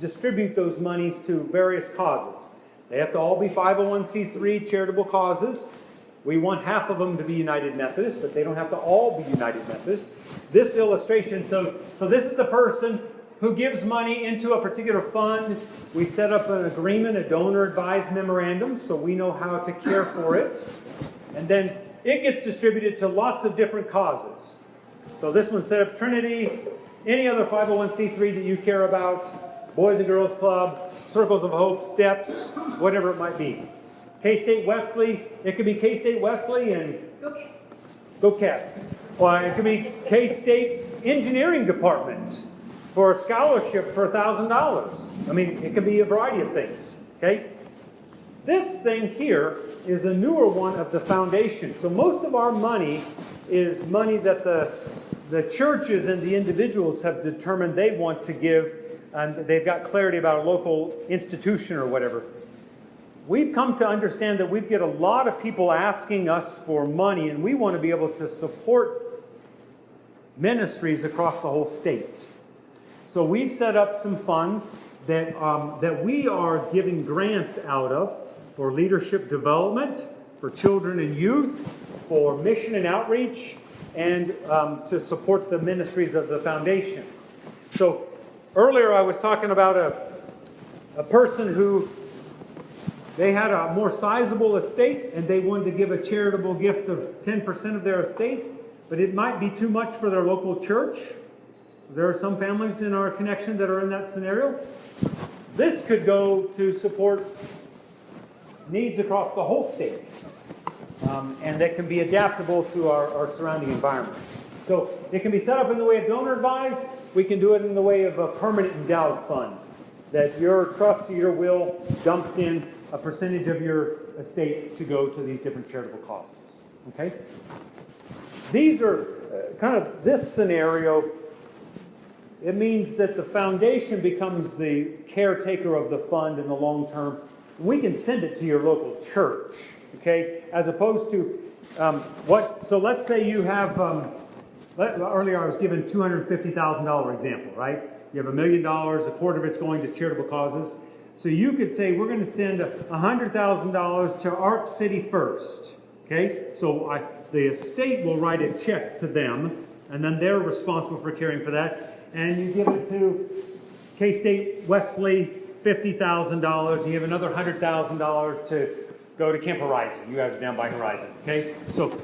distribute those monies to various causes. They have to all be 501c3 charitable causes. We want half of them to be United Methodist, but they don't have to all be United Methodist. This illustration, so this is the person who gives money into a particular fund. We set up an agreement, a donor advised memorandum, so we know how to care for it. And then it gets distributed to lots of different causes. So this one set up Trinity, any other 501c3 that you care about, Boys and Girls Club, Circles of Hope, Steps, whatever it might be. K-State Wesley, it could be K-State Wesley and Go Cats. Or it could be K-State Engineering Department for a scholarship for $1,000. I mean, it could be a variety of things, okay? This thing here is a newer one of the foundation. So most of our money is money that the churches and the individuals have determined they want to give, and they've got clarity about a local institution or whatever. We've come to understand that we get a lot of people asking us for money, and we want to be able to support ministries across the whole state. So we've set up some funds that we are giving grants out of for leadership development, for children and youth, for mission and outreach, and to support the ministries of the foundation. So earlier I was talking about a person who they had a more sizable estate and they wanted to give a charitable gift of 10% of their estate, but it might be too much for their local church. There are some families in our connection that are in that scenario. This could go to support needs across the whole state, and that can be adaptable to our surrounding environment. So it can be set up in the way of donor advised. We can do it in the way of a permanent endowed fund, that your trust or your will dumps in a percentage of your estate to go to these different charitable causes. Okay? These are kind of this scenario. It means that the foundation becomes the caretaker of the fund in the long term. We can send it to your local church, okay? As opposed to so let's say you have, earlier I was given $250,000 example, right? You have $1 million, a quarter of it's going to charitable causes. So you could say, we're going to send $100,000 to Ark City First, okay? So the estate will write a check to them, and then they're responsible for caring for that. And you give it to K-State Wesley, $50,000. You have another $100,000 to go to Camp Horizon. You guys are down by Horizon, okay? So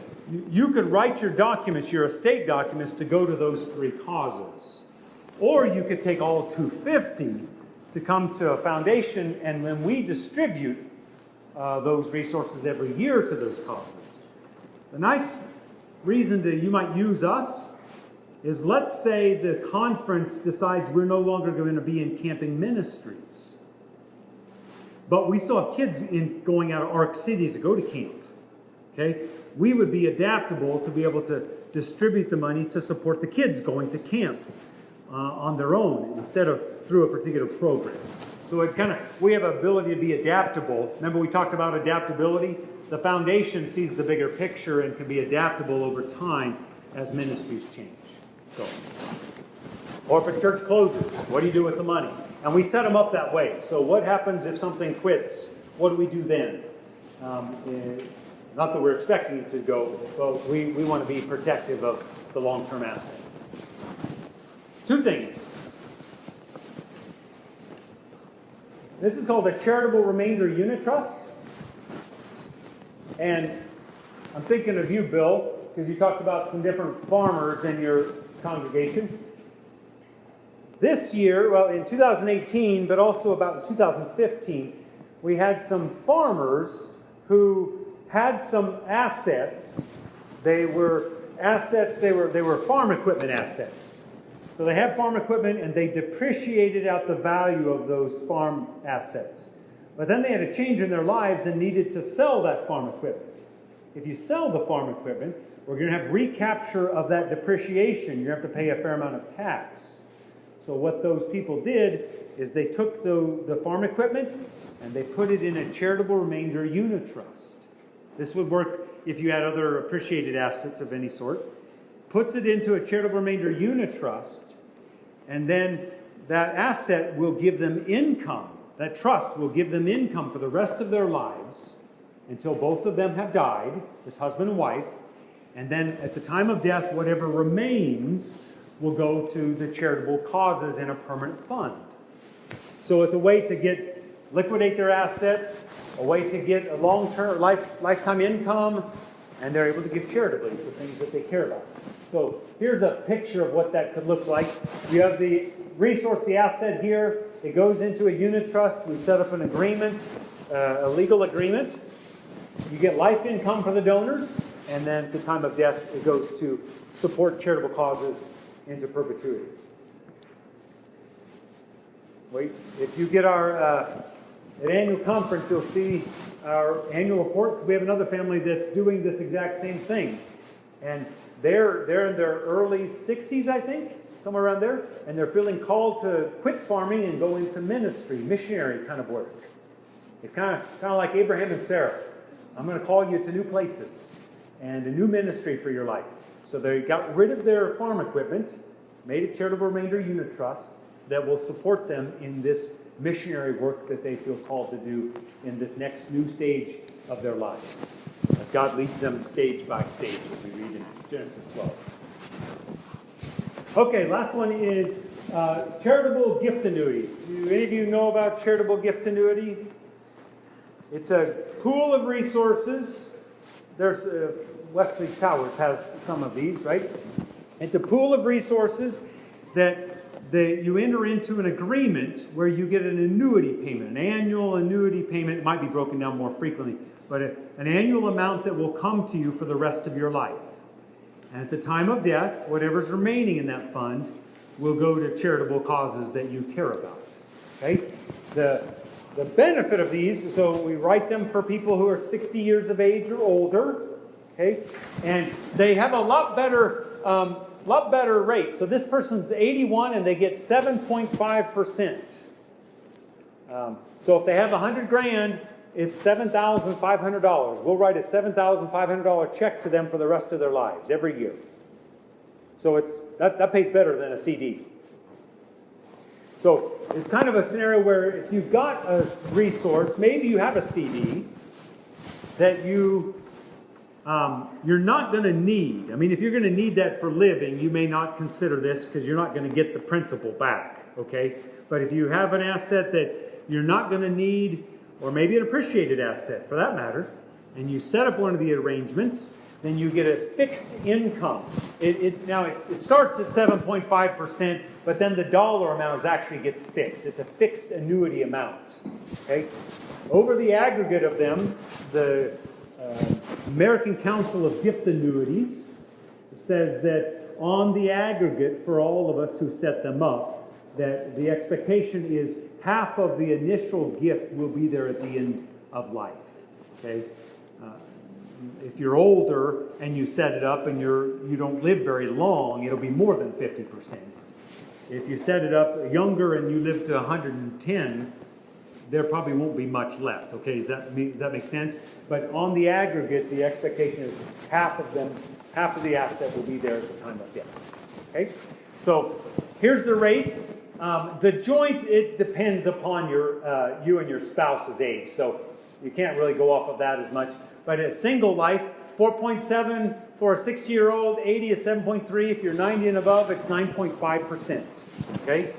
you could write your documents, your estate documents, to go to those 3 causes. Or you could take all $250 to come to a foundation, and when we distribute those resources every year to those causes. The nice reason that you might use us is, let's say the conference decides we're no longer going to be in camping ministries, but we still have kids going out of Ark City to go to camp. Okay, we would be adaptable to be able to distribute the money to support the kids going to camp on their own instead of through a particular program. So we have ability to be adaptable. Remember we talked about adaptability? The foundation sees the bigger picture and can be adaptable over time as ministries change. So, or if a church closes, what do you do with the money? And we set them up that way. So what happens if something quits? What do we do then? Not that we're expecting it to go, but we want to be protective of the long-term aspect. 2 things. This is called a charitable remainder unit trust. And I'm thinking of you, Bill, because you talked about some different farmers in your congregation. This year, well, in 2018, but also about 2015, we had some farmers who had some assets. They were farm equipment assets. So they had farm equipment and they depreciated out the value of those farm assets. But then they had a change in their lives and needed to sell that farm equipment. If you sell the farm equipment, we're going to have recapture of that depreciation. You're going to have to pay a fair amount of tax. So what those people did is they took the farm equipment and they put it in a charitable remainder unit trust. This would work if you had other appreciated assets of any sort. Puts it into a charitable remainder unit trust, and then that asset will give them income. That trust will give them income for the rest of their lives until both of them have died, this husband and wife, and then at the time of death, whatever remains will go to the charitable causes in a permanent fund. So it's a way to liquidate their assets, a way to get a long-term, lifetime income, and they're able to give charitably to things that they care about. So here's a picture of what that could look like. You have the resource, the asset here. It goes into a unit trust. We set up an agreement, a legal agreement. You get life income for the donors, and then at the time of death, it goes to support charitable causes into perpetuity. Wait, if you get our at annual conference, you'll see our annual report. We have another family that's doing this exact same thing, and they're in their early 60s, I think, somewhere around there, and they're feeling called to quit farming and go into ministry, missionary kind of work. It's kind of like Abraham and Sarah. I'm going to call you to new places and a new ministry for your life. So they got rid of their farm equipment, made a charitable remainder unit trust that will support them in this missionary work that they feel called to do in this next new stage of their lives, as God leads them stage by stage, as we read in Genesis 12. Okay, last one is charitable gift annuities. Do any of you know about charitable gift annuity? It's a pool of resources. There's Wesley Towers has some of these, right? It's a pool of resources that you enter into an agreement where you get an annuity payment, an annual annuity payment. It might be broken down more frequently, but an annual amount that will come to you for the rest of your life. And at the time of death, whatever's remaining in that fund will go to charitable causes that you care about. Okay? The benefit of these, so we write them for people who are 60 years of age or older. Okay? And they have a lot better rate. So this person's 81 and they get 7.5%. So if they have $100,000, it's $7,500. We'll write a $7,500 check to them for the rest of their lives every year. So that pays better than a CD. So it's kind of a scenario where if you've got a resource, maybe you have a CD that you're not going to need. I mean, if you're going to need that for living, you may not consider this because you're not going to get the principal back, okay? But if you have an asset that you're not going to need, or maybe an appreciated asset for that matter, and you set up one of the arrangements, then you get a fixed income. Now it starts at 7.5%, but then the dollar amount actually gets fixed. It's a fixed annuity amount, okay? Over the aggregate of them, the American Council of Gift Annuities says that on the aggregate for all of us who set them up, that the expectation is half of the initial gift will be there at the end of life. Okay, if you're older and you set it up and you don't live very long, it'll be more than 50%. If you set it up younger and you live to 110, there probably won't be much left. Okay, does that make sense? But on the aggregate, the expectation is half of the asset will be there at the time of death. Okay, so here's the rates. The joint, it depends upon you and your spouse's age, so you can't really go off of that as much. But a single life, 4.7 for a 60-year-old, 80 is 7.3. If you're 90 and above, it's 9.5%. Okay.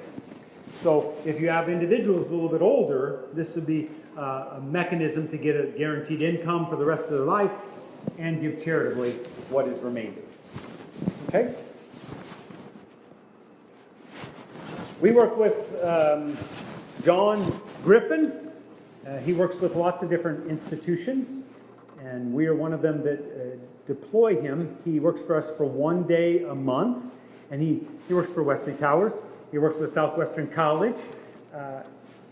So if you have individuals a little bit older, this would be a mechanism to get a guaranteed income for the rest of their life and give charitably what is remaining. Okay? We work with John Griffin. He works with lots of different institutions, and we are one of them that deploy him. He works for us for 1 day a month, and he works for Wesley Towers. He works with Southwestern College.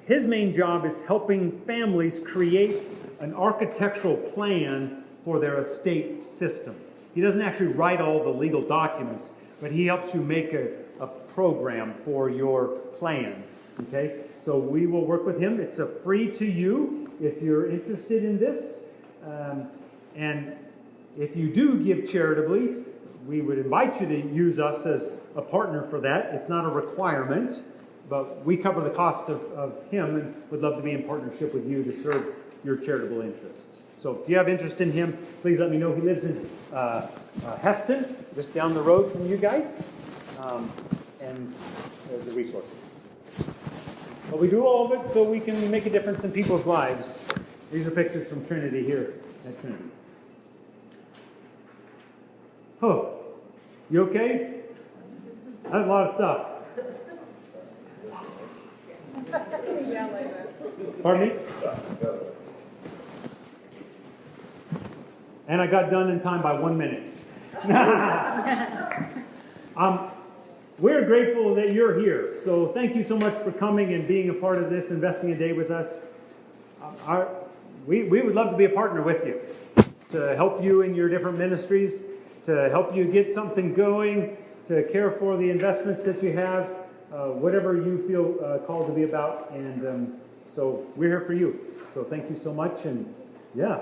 His main job is helping families create an architectural plan for their estate system. He doesn't actually write all the legal documents, but he helps you make a program for your plan. Okay? So we will work with him. It's a free to you if you're interested in this. And if you do give charitably, we would invite you to use us as a partner for that. It's not a requirement, but we cover the cost of him and would love to be in partnership with you to serve your charitable interests. So if you have interest in him, please let me know. He lives in Heston, just down the road from you guys, and there's a resource. But we do all of it so we can make a difference in people's lives. These are pictures from Trinity here at Trinity. Oh, you okay? That's a lot of stuff. Pardon me? And I got done in time by 1 minute. We're grateful that you're here. So thank you so much for coming and being a part of this, investing a day with us. We would love to be a partner with you, to help you in your different ministries, to help you get something going, to care for the investments that you have, whatever you feel called to be about. And so we're here for you. So thank you so much. And yeah.